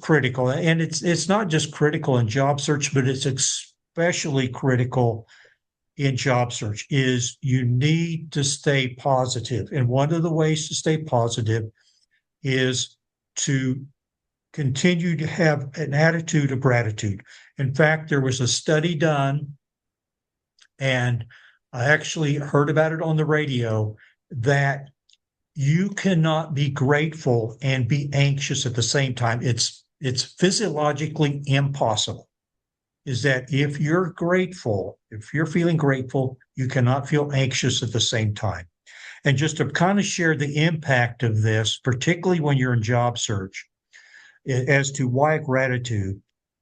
critical. And it's not just critical in job search, but it's especially critical in job search, is you need to stay positive. And one of the ways to stay positive is to continue to have an attitude of gratitude. In fact, there was a study done, and I actually heard about it on the radio, that you cannot be grateful and be anxious at the same time. It's physiologically impossible. is that if you're grateful, if you're feeling grateful, you cannot feel anxious at the same time. And just to kind of share the impact of this, particularly when you're in job search, as to why gratitude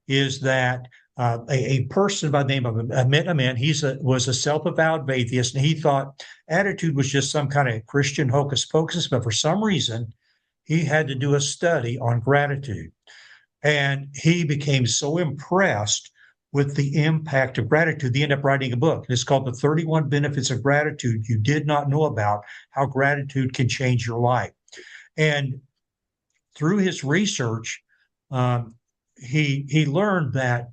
is that a person by the name of Amit Amin, was a self-avowed atheist, and he thought attitude was just some kind of Christian hocus pocus, but for some reason, he had to do a study on gratitude. And he became so impressed with the impact of gratitude, he ended up writing a book. It's called The 31 Benefits of Gratitude You Did Not Know About, How Gratitude Can Change Your Life. And through his research, he learned that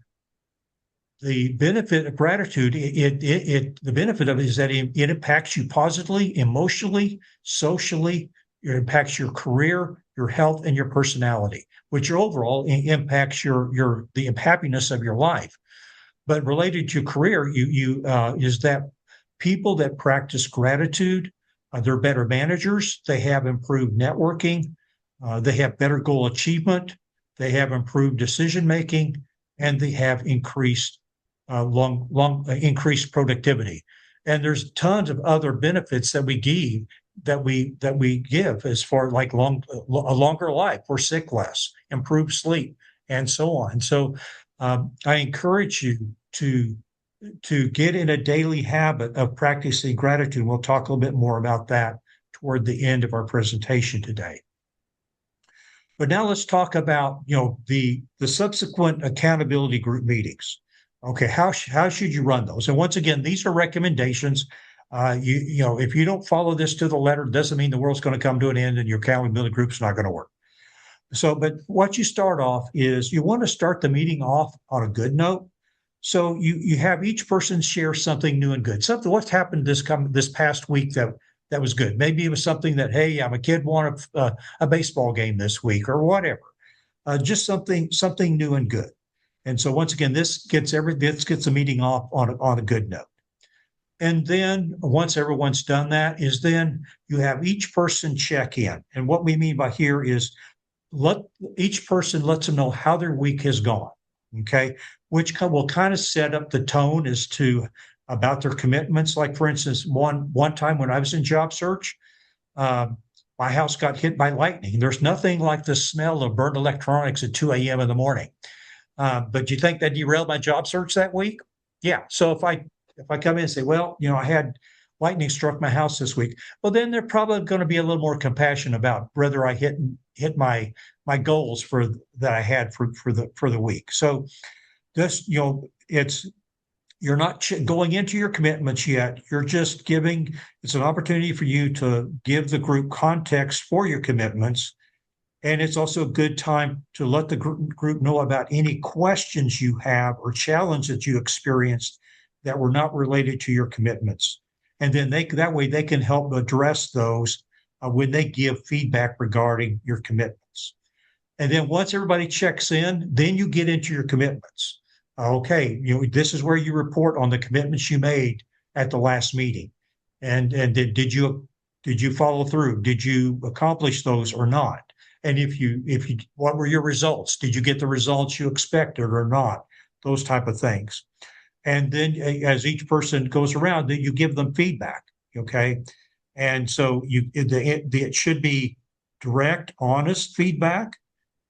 the benefit of gratitude, the benefit of it is that it impacts you positively, emotionally, socially. It impacts your career, your health, and your personality, which overall impacts the happiness of your life. But related to career, is that people that practice gratitude, they're better managers. They have improved networking. They have better goal achievement. They have improved decision making, and they have increased increased productivity. And there's tons of other benefits that we give as far like a longer life, or sick less, improved sleep, and so on. So I encourage you to get in a daily habit of practicing gratitude. We'll talk a little bit more about that toward the end of our presentation today. But now let's talk about the subsequent accountability group meetings. Okay, how should you run those? And once again, these are recommendations. If you don't follow this to the letter, it doesn't mean the world's going to come to an end and your accountability group's not going to work. So, but what you start off is you want to start the meeting off on a good note. So you have each person share something new and good. Something what's happened this past week that was good. Maybe it was something that, hey, I'm a kid won a baseball game this week or whatever. Just something new and good. And so once again, this gets the meeting off on a good note. And then once everyone's done that, is then you have each person check in. And what we mean by here is each person lets them know how their week has gone. Okay, which will kind of set up the tone as to about their commitments. Like for instance, one time when I was in job search, my house got hit by lightning. There's nothing like the smell of burnt electronics at 2 a.m. in the morning. But do you think that derailed my job search that week? Yeah. So if I come in and say, well, I had lightning struck my house this week, well, then they're probably going to be a little more compassionate about whether I hit my goals that I had for the week. So this, you're not going into your commitments yet. You're just it's an opportunity for you to give the group context for your commitments. And it's also a good time to let the group know about any questions you have or challenges that you experienced that were not related to your commitments. And then that way they can help address those when they give feedback regarding your commitments. And then once everybody checks in, then you get into your commitments. Okay, this is where you report on the commitments you made at the last meeting. And did you follow through? Did you accomplish those or not? And what were your results? Did you get the results you expected or not? Those type of things. And then as each person goes around, then you give them feedback. Okay. And so it should be direct, honest feedback.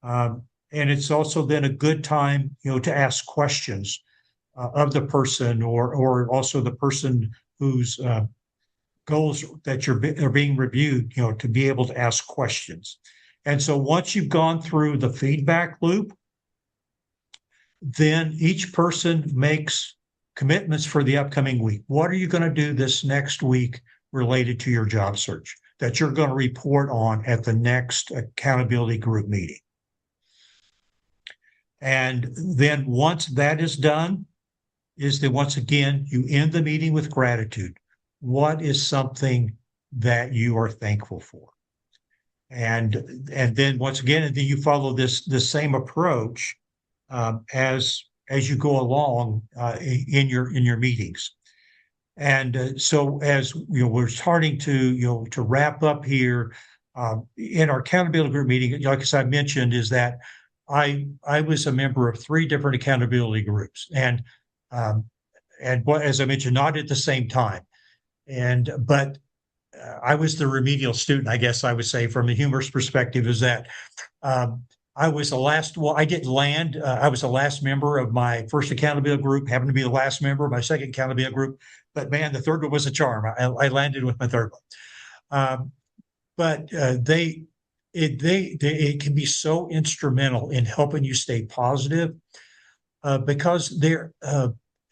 And it's also then a good time, to ask questions of the person or also the person whose goals that are being reviewed, to be able to ask questions. And so once you've gone through the feedback loop, then each person makes commitments for the upcoming week. What are you going to do this next week related to your job search that you're going to report on at the next accountability group meeting? And then once that is done, once again, you end the meeting with gratitude. What is something that you are thankful for? And then once again, and then you follow this same approach as you go along in your meetings. And so as we're starting to wrap up here in our accountability group meeting, like as I mentioned, is that I was a member of 3 different accountability groups, and as I mentioned, not at the same time. But I was the remedial student, I guess I would say, from a humorous perspective, is that I was the last. Well, I didn't land. I was the last member of my first accountability group. Happened to be the last member of my second accountability group. But man, the third one was a charm. I landed with my third one. But it can be so instrumental in helping you stay positive, because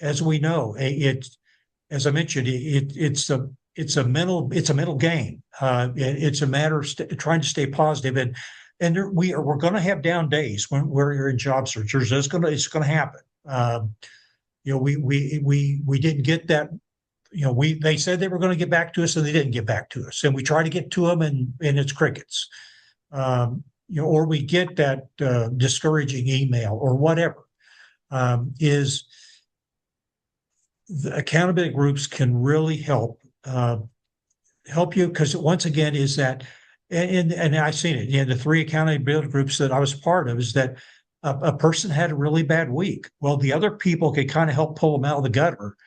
as we know, as I mentioned, it's a mental game. It's a matter of trying to stay positive, and we're going to have down days when we're in job searchers. It's going to happen. We didn't get that. They said they were going to get back to us, and they didn't get back to us, and we try to get to them, and it's crickets. Or we get that discouraging email or whatever. Is the accountability groups can really help you, because once again is that, and I've seen it in the 3 accountability groups that I was part of, is that a person had a really bad week. Well, the other people could kind of help pull them out of the gutter.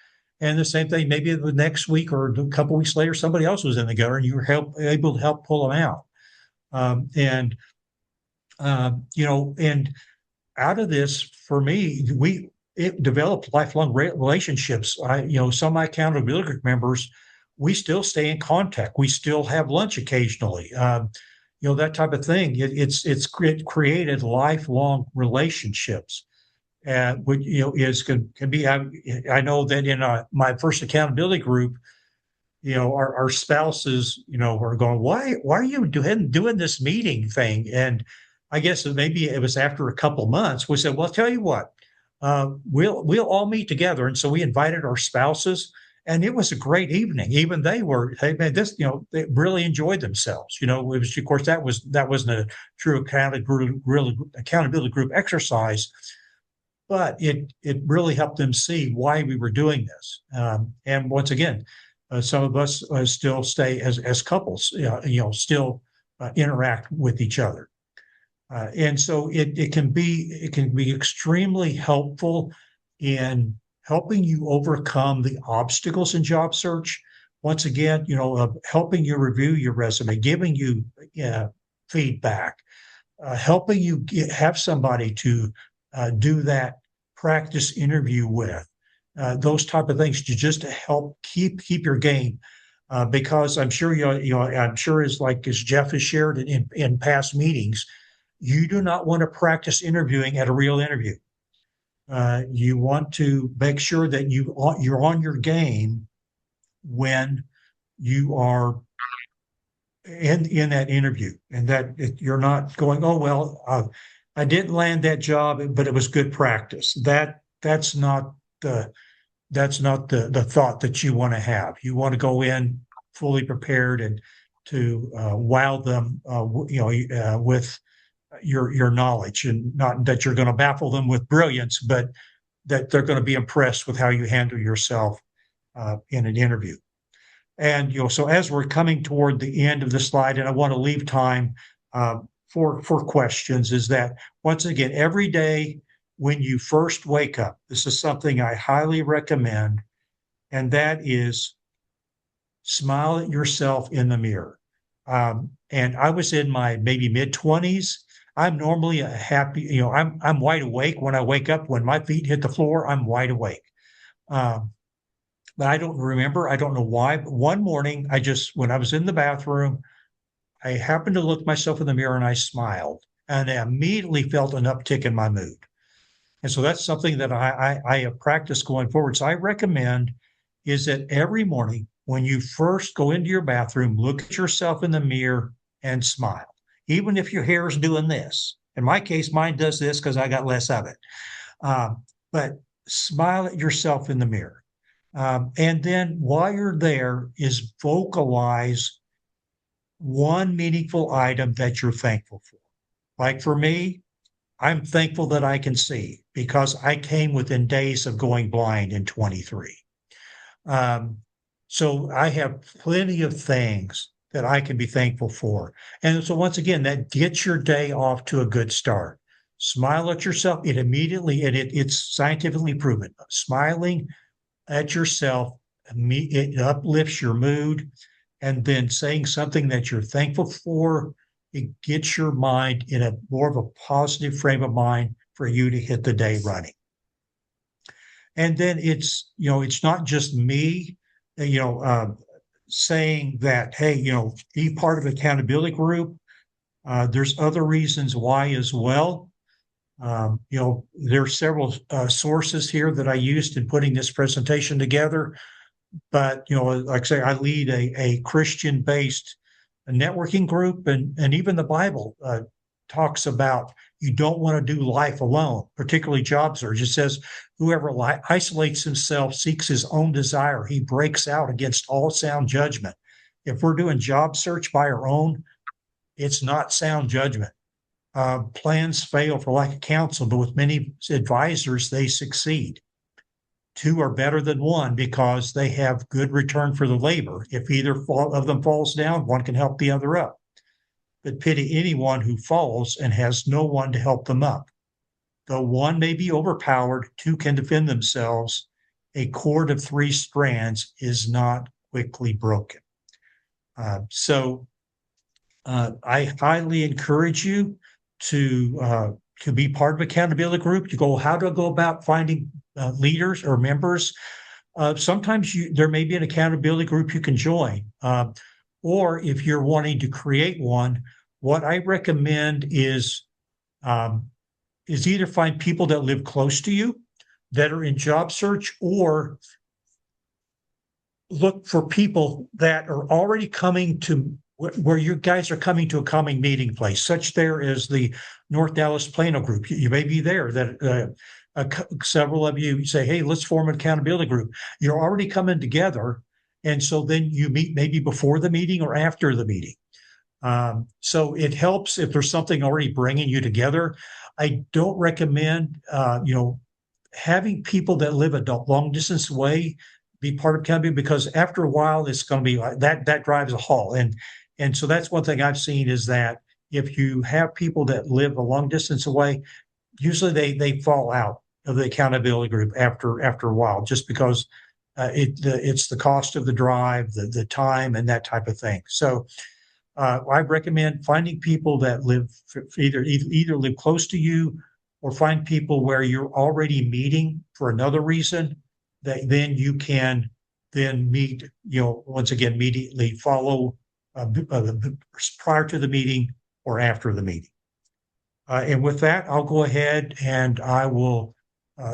And the same thing, maybe the next week or a couple of weeks later, somebody else was in the gutter and you were able to help pull them out. And out of this, for me, it developed lifelong relationships. Some of my accountability group members, we still stay in contact. We still have lunch occasionally. That type of thing. It's created lifelong relationships. Which can be. I know that in my first accountability group, our spouses, are going, why are you doing this meeting thing? And I guess maybe it was after a couple months, we said, well, tell you what, we'll all meet together. And so we invited our spouses, and it was a great evening. Even they really enjoyed themselves. It was, of course, that wasn't a true accountability group exercise, but it really helped them see why we were doing this. And once again, some of us still stay as couples, still interact with each other. And so it can be extremely helpful in helping you overcome the obstacles in job search. Once again, helping you review your resume, giving you feedback, helping you have somebody to do that practice interview with, those type of things to just help keep your game. Because I'm sure I'm sure as Jeff has shared in past meetings, you do not want to practice interviewing at a real interview. You want to make sure that you're on your game when you are in that interview, and that you're not going, oh well, I didn't land that job, but it was good practice. That's not the thought that you want to have. You want to go in fully prepared and to wow them, with your knowledge, and not that you're going to baffle them with brilliance, but that they're going to be impressed with how you handle yourself in an interview. And so as we're coming toward the end of the slide, and I want to leave time for questions, is that once again, every day when you first wake up, this is something I highly recommend, and that is smile at yourself in the mirror. And I was in my maybe mid-20s. I'm normally a happy, I'm wide awake when I wake up. When my feet hit the floor, I'm wide awake. But I don't know why, but one morning, when I was in the bathroom, I happened to look myself in the mirror and I smiled, and I immediately felt an uptick in my mood. And so that's something that I have practiced going forward. So I recommend is that every morning when you first go into your bathroom, look at yourself in the mirror and smile, even if your hair is doing this. In my case, mine does this because I got less of it. But smile at yourself in the mirror. And then while you're there is vocalize one meaningful item that you're thankful for. Like for me, I'm thankful that I can see, because I came within days of going blind in 23. So I have plenty of things that I can be thankful for. And so once again, that gets your day off to a good start. Smile at yourself. It immediately, and it's scientifically proven, smiling at yourself, it uplifts your mood. And then saying something that you're thankful for, it gets your mind in a more of a positive frame of mind for you to hit the day running. And then it's not just me, saying that, hey, be part of an accountability group. There's other reasons why as well. There are several sources here that I used in putting this presentation together. But, like I say, I lead a Christian-based networking group, and even the Bible talks about you don't want to do life alone, particularly job search. It says, whoever isolates himself seeks his own desire. He breaks out against all sound judgment. If we're doing job search by our own, it's not sound judgment. Plans fail for lack of counsel, but with many advisors, they succeed. Two are better than one because they have good return for the labor. If either of them falls down, one can help the other up. But pity anyone who falls and has no one to help them up. Though one may be overpowered, two can defend themselves. A cord of three strands is not quickly broken. So I highly encourage you to be part of an accountability group. You go, how do I go about finding leaders or members? Sometimes there may be an accountability group you can join. Or if you're wanting to create one, what I recommend is either find people that live close to you that are in job search, or look for people that are already coming to where you guys are coming to a common meeting place, such there as the North Dallas Plano group. You may be there that several of you say, hey, let's form an accountability group. You're already coming together. And so then you meet maybe before the meeting or after the meeting. So it helps if there's something already bringing you together. I don't recommend, having people that live a long distance away be part of accountability, because after a while, it's going to be like that drives a halt. And so that's one thing I've seen, is that if you have people that live a long distance away, usually they fall out of the accountability group after a while, just because it's the cost of the drive, the time, and that type of thing. So I recommend finding people that live either live close to you, or find people where you're already meeting for another reason, that then you can then meet, once again, immediately follow prior to the meeting or after the meeting. And with that, I'll go ahead and I will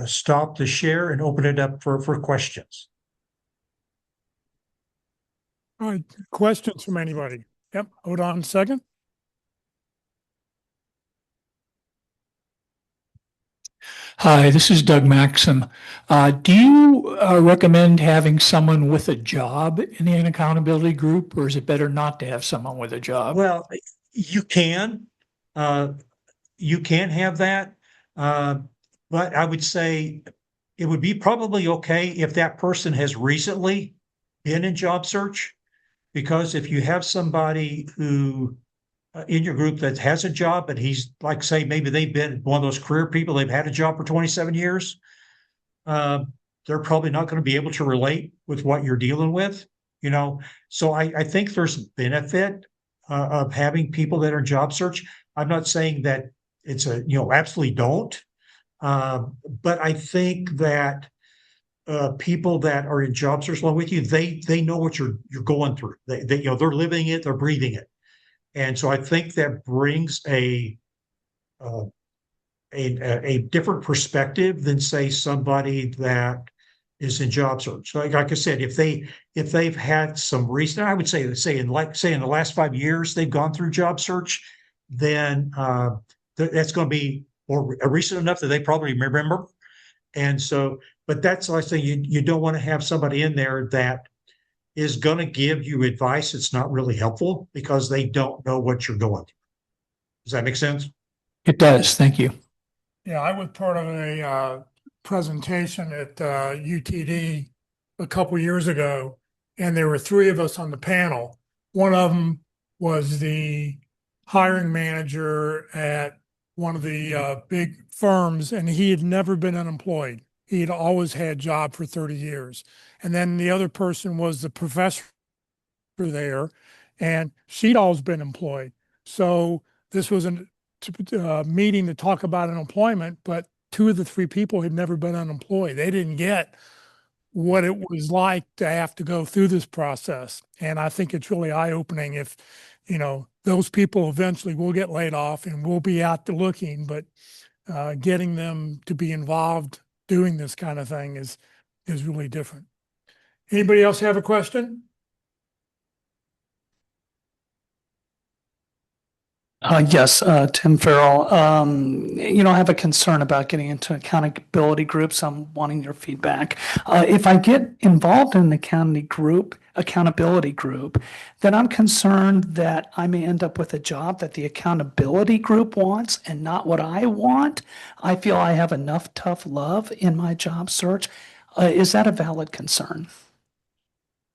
stop the share and open it up for questions. All right, questions from anybody? Yep, hold on a second. Hi, this is Doug Maxim. Do you recommend having someone with a job in an accountability group, or is it better not to have someone with a job? Well, you can have that, but I would say it would be probably okay if that person has recently been in job search, because if you have somebody who in your group that has a job, but he's like, say, maybe they've been one of those career people, they've had a job for 27 years, they're probably not going to be able to relate with what you're dealing with, So I think there's benefit of having people that are in job search. I'm not saying that it's absolutely don't, but I think that people that are in job search along with you, they know what you're going through. They're living it, they're breathing it. And so I think that brings a different perspective than, say, somebody that is in job search. Like I said, if they've had some recent, I would say in the last 5 years they've gone through job search, then that's going to be more recent enough that they probably remember. And so, but that's like saying you don't want to have somebody in there that is going to give you advice that's not really helpful, because they don't know what you're going through. Does that make sense? It does. Thank you. Yeah, I was part of a presentation at UTD a couple years ago, and there were three of us on the panel. One of them was the hiring manager at one of the big firms, and he had never been unemployed. He had always had a job for 30 years. And then the other person was the professor there, and she'd always been employed. So this was a meeting to talk about unemployment, but two of the three people had never been unemployed. They didn't get what it was like to have to go through this process. And I think it's really eye-opening if, those people eventually will get laid off and will be out to looking, but getting them to be involved doing this kind of thing is really different. Anybody else have a question? Yes, Tim Farrell. I have a concern about getting into accountability groups. I'm wanting your feedback. If I get involved in an accountability group, then I'm concerned that I may end up with a job that the accountability group wants and not what I want. I feel I have enough tough love in my job search. Is that a valid concern?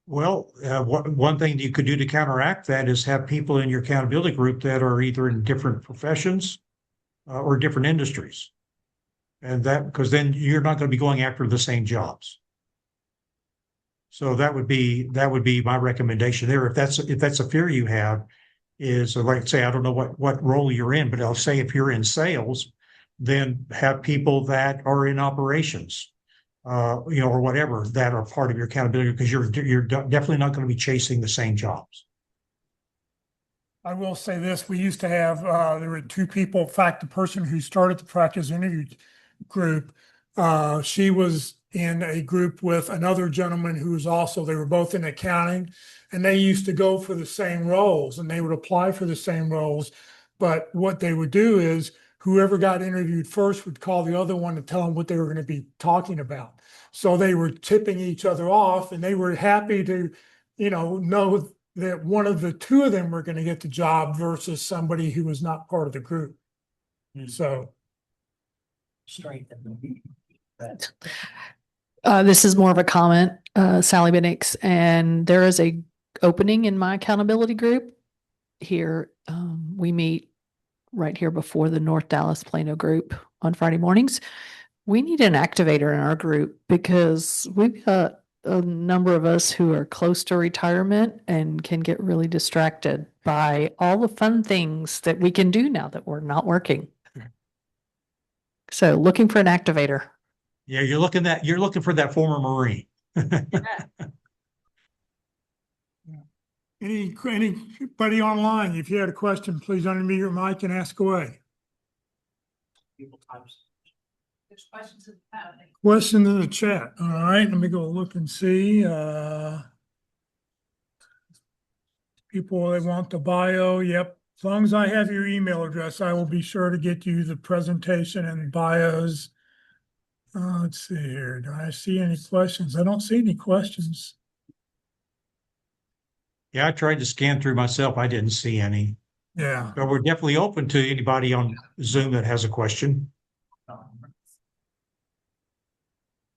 Well, one thing you could do to counteract that is have people in your accountability group that are either in different professions or different industries. And because then you're not going to be going after the same jobs. So that would be my recommendation there. If that's a fear you have, is like say, I don't know what role you're in, but I'll say if you're in sales, then have people that are in operations. Or whatever that are part of your accountability, because you're definitely not going to be chasing the same jobs. I will say this, we used to have, there were two people, in fact, the person who started the practice interview group, she was in a group with another gentleman who was also, they were both in accounting, and they used to go for the same roles and they would apply for the same roles. But what they would do is whoever got interviewed first would call the other one to tell them what they were going to be talking about. So they were tipping each other off, and they were happy to, know that one of the two of them were going to get the job versus somebody who was not part of the group. So. This is more of a comment, Sally Bennix, and there is a opening in my accountability group here. We meet right here before the North Dallas Plano group on Friday mornings. We need an activator in our group because we've got a number of us who are close to retirement and can get really distracted by all the fun things that we can do now that we're not working. So looking for an activator. Yeah, you're looking for that former Marine. Anybody online, if you had a question, please unmute your mic and ask away. There's questions in the chat. Question in the chat. All right, let me go look and see. People, they want the bio. Yep. As long as I have your email address, I will be sure to get you the presentation and bios. Let's see here. Do I see any questions? I don't see any questions. Yeah, I tried to scan through myself. I didn't see any. Yeah. But we're definitely open to anybody on Zoom that has a question.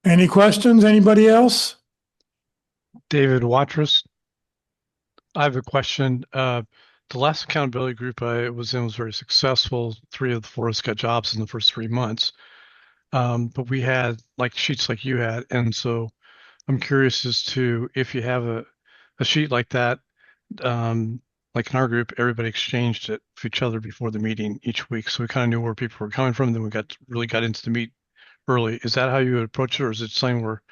Any questions? Anybody else? David Watrous. I have a question. The last accountability group I was in was very successful. 3 of the 4 of us got jobs in the first 3 months. But we had like sheets like you had. And so I'm curious as to if you have a sheet like that, like in our group, everybody exchanged it with each other before the meeting each week. So we kind of knew where people were coming from. Then we really got into the meet early. Is that how you would approach it? Or is it something where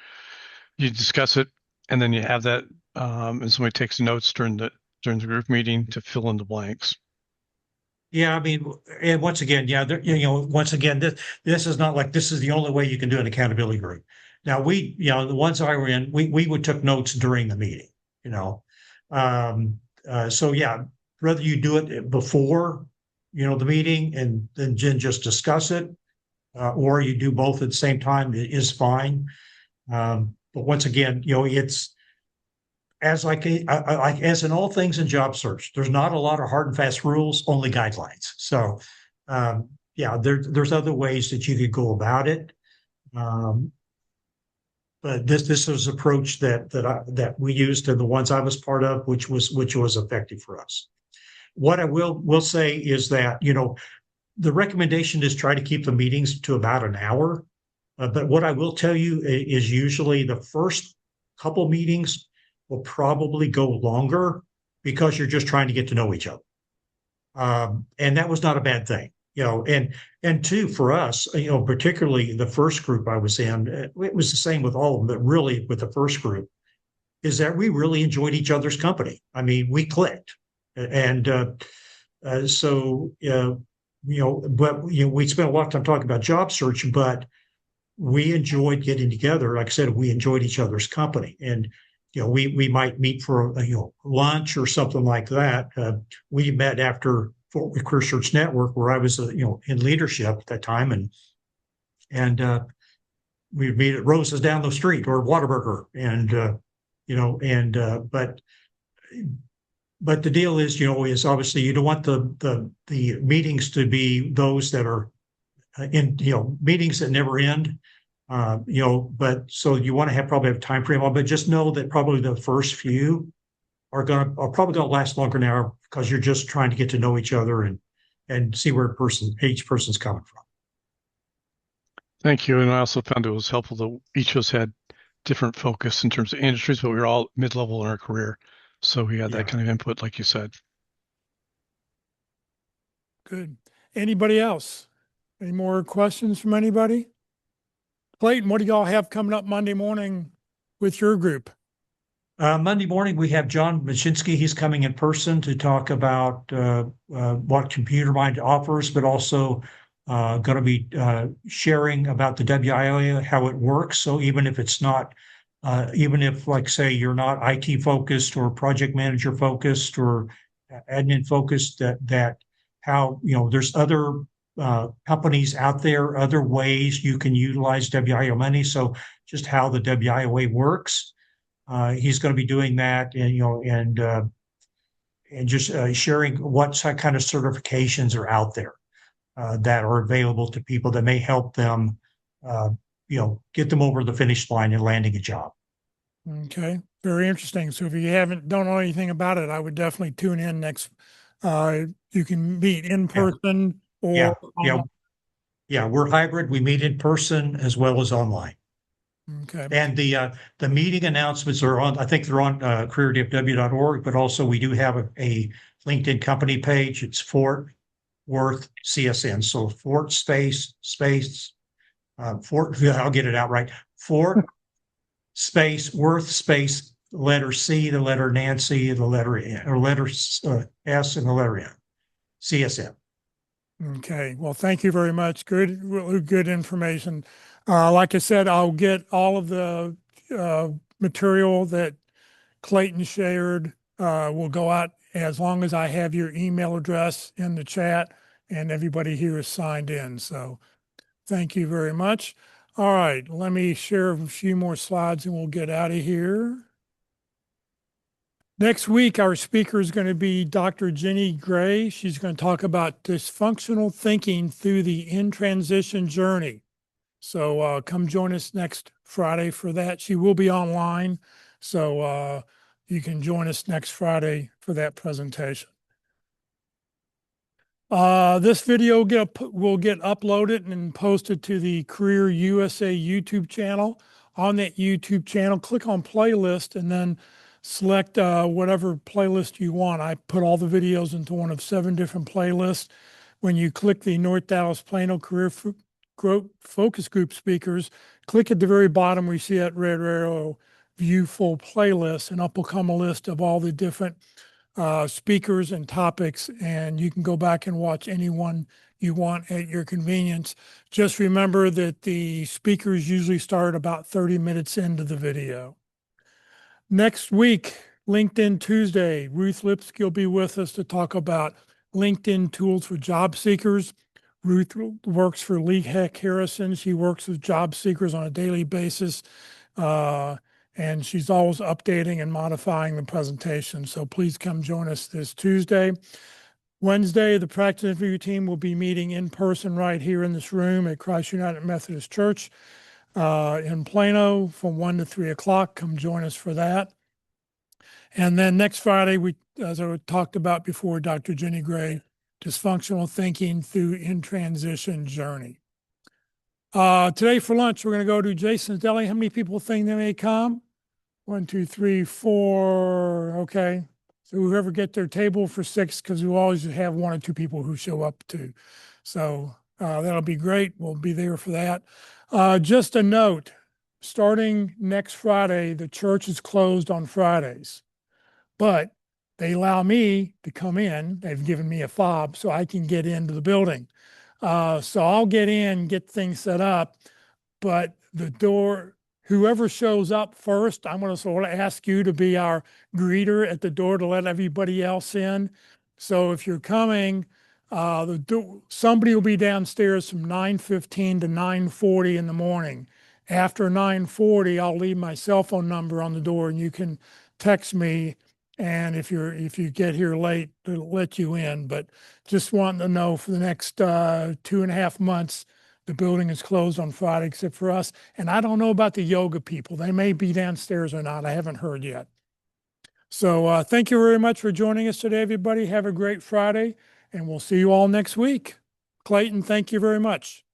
you discuss it and then you have that, and somebody takes notes during the group meeting to fill in the blanks? Yeah, I mean, and once again, this is not like this is the only way you can do an accountability group. Now the ones I were in, we would took notes during the meeting, so yeah, whether you do it before, the meeting and then just discuss it, or you do both at the same time is fine. But once again, it's as as in all things in job search, there's not a lot of hard and fast rules, only guidelines. So, there's other ways that you could go about it. But this is an approach that we used and the ones I was part of, which was effective for us. What I will say is that, the recommendation is try to keep the meetings to about an hour. But what I will tell you is usually the first couple meetings will probably go longer because you're just trying to get to know each other. And that was not a bad thing, and two, for us, particularly the first group I was in, it was the same with all of them, but really with the first group is that we really enjoyed each other's company. I mean, we clicked. And but we spent a lot of time talking about job search, but we enjoyed getting together. Like I said, we enjoyed each other's company, and we might meet for lunch or something like that. We met after Fort Worth Career Search Network, where I was in leadership at that time, and we'd meet at Rose's down the street or Whataburger, but the deal is obviously you don't want the meetings to be those that are in meetings that never end. But so you want to probably have a time frame on, but just know that probably the first few are probably gonna last longer now because you're just trying to get to know each other and see where each person's coming from. Thank you. And I also found it was helpful that each of us had different focus in terms of industries, but we were all mid-level in our career. So we had that kind of input, like you said. Good. Anybody else? Any more questions from anybody? Clayton, what do y'all have coming up Monday morning with your group? Monday morning, we have John Machinsky. He's coming in person to talk about what Computer Mind offers, but also going to be sharing about the WIA, how it works. So even if it's not, even if, like, say, you're not IT focused or project manager focused or admin focused, that how, there's other companies out there, other ways you can utilize WIA money. So just how the WIA works. He's going to be doing that, and just sharing what kind of certifications are out there that are available to people that may help them, get them over the finish line and landing a job. Okay, very interesting. So if you don't know anything about it, I would definitely tune in next. You can meet in person or we're hybrid. We meet in person as well as online. Okay. And the meeting announcements are on, I think they're on careerdfw.org, but also we do have a LinkedIn company page. It's Fort Worth CSN. So Fort Fort, I'll get it out right. Fort Worth letter C, the letter Nancy, the letter N, or letter S and the letter N. CSN. Okay. Well, thank you very much. Really good information. Like I said, I'll get all of the material that Clayton shared. Will go out as long as I have your email address in the chat and everybody here is signed in. So thank you very much. All right. Let me share a few more slides and we'll get out of here. Next week, our speaker is going to be Dr. Jenny Gray. She's going to talk about dysfunctional thinking through the in-transition journey. So come join us next Friday for that. She will be online, so you can join us next Friday for that presentation. This video will get uploaded and posted to the Career USA YouTube channel. On that YouTube channel, click on playlist and then select whatever playlist you want. I put all the videos into one of 7 different playlists. When you click the North Dallas Plano Career Focus Group speakers, click at the very bottom where you see that red arrow, view full playlist, and up will come a list of all the different speakers and topics, and you can go back and watch any one you want at your convenience. Just remember that the speakers usually start about 30 minutes into the video. Next week, LinkedIn Tuesday, Ruth Lipsky will be with us to talk about LinkedIn tools for job seekers. Ruth works for Lee Heck Harrison. She works with job seekers on a daily basis, and she's always updating and modifying the presentation. So please come join us this Tuesday. Wednesday, the practice interview team will be meeting in person right here in this room at Christ United Methodist Church in Plano from 1 to 3 o'clock. Come join us for that. And then next Friday, as I talked about before, Dr. Jenny Gray dysfunctional thinking through in transition journey. Today for lunch, we're going to go to Jason's Deli. How many people think they may come? 1, 2, 3, 4. Okay. So whoever get their table for 6, because we always have 1 or 2 people who show up too. So that'll be great. We'll be there for that. Just a note, starting next Friday, the church is closed on Fridays, but they allow me to come in. They've given me a fob so I can get into the building. So I'll get in, get things set up, but the door, whoever shows up first, I'm going to sort of ask you to be our greeter at the door to let everybody else in. So if you're coming, somebody will be downstairs from 9:15 to 9:40 in the morning. After 9:40, I'll leave my cell phone number on the door and you can text me. And if you get here late, it'll let you in. But just wanting to know for the next 2.5 months, the building is closed on Friday except for us. And I don't know about the yoga people. They may be downstairs or not. I haven't heard yet. So thank you very much for joining us today, everybody. Have a great Friday, and we'll see you all next week. Clayton, thank you very much.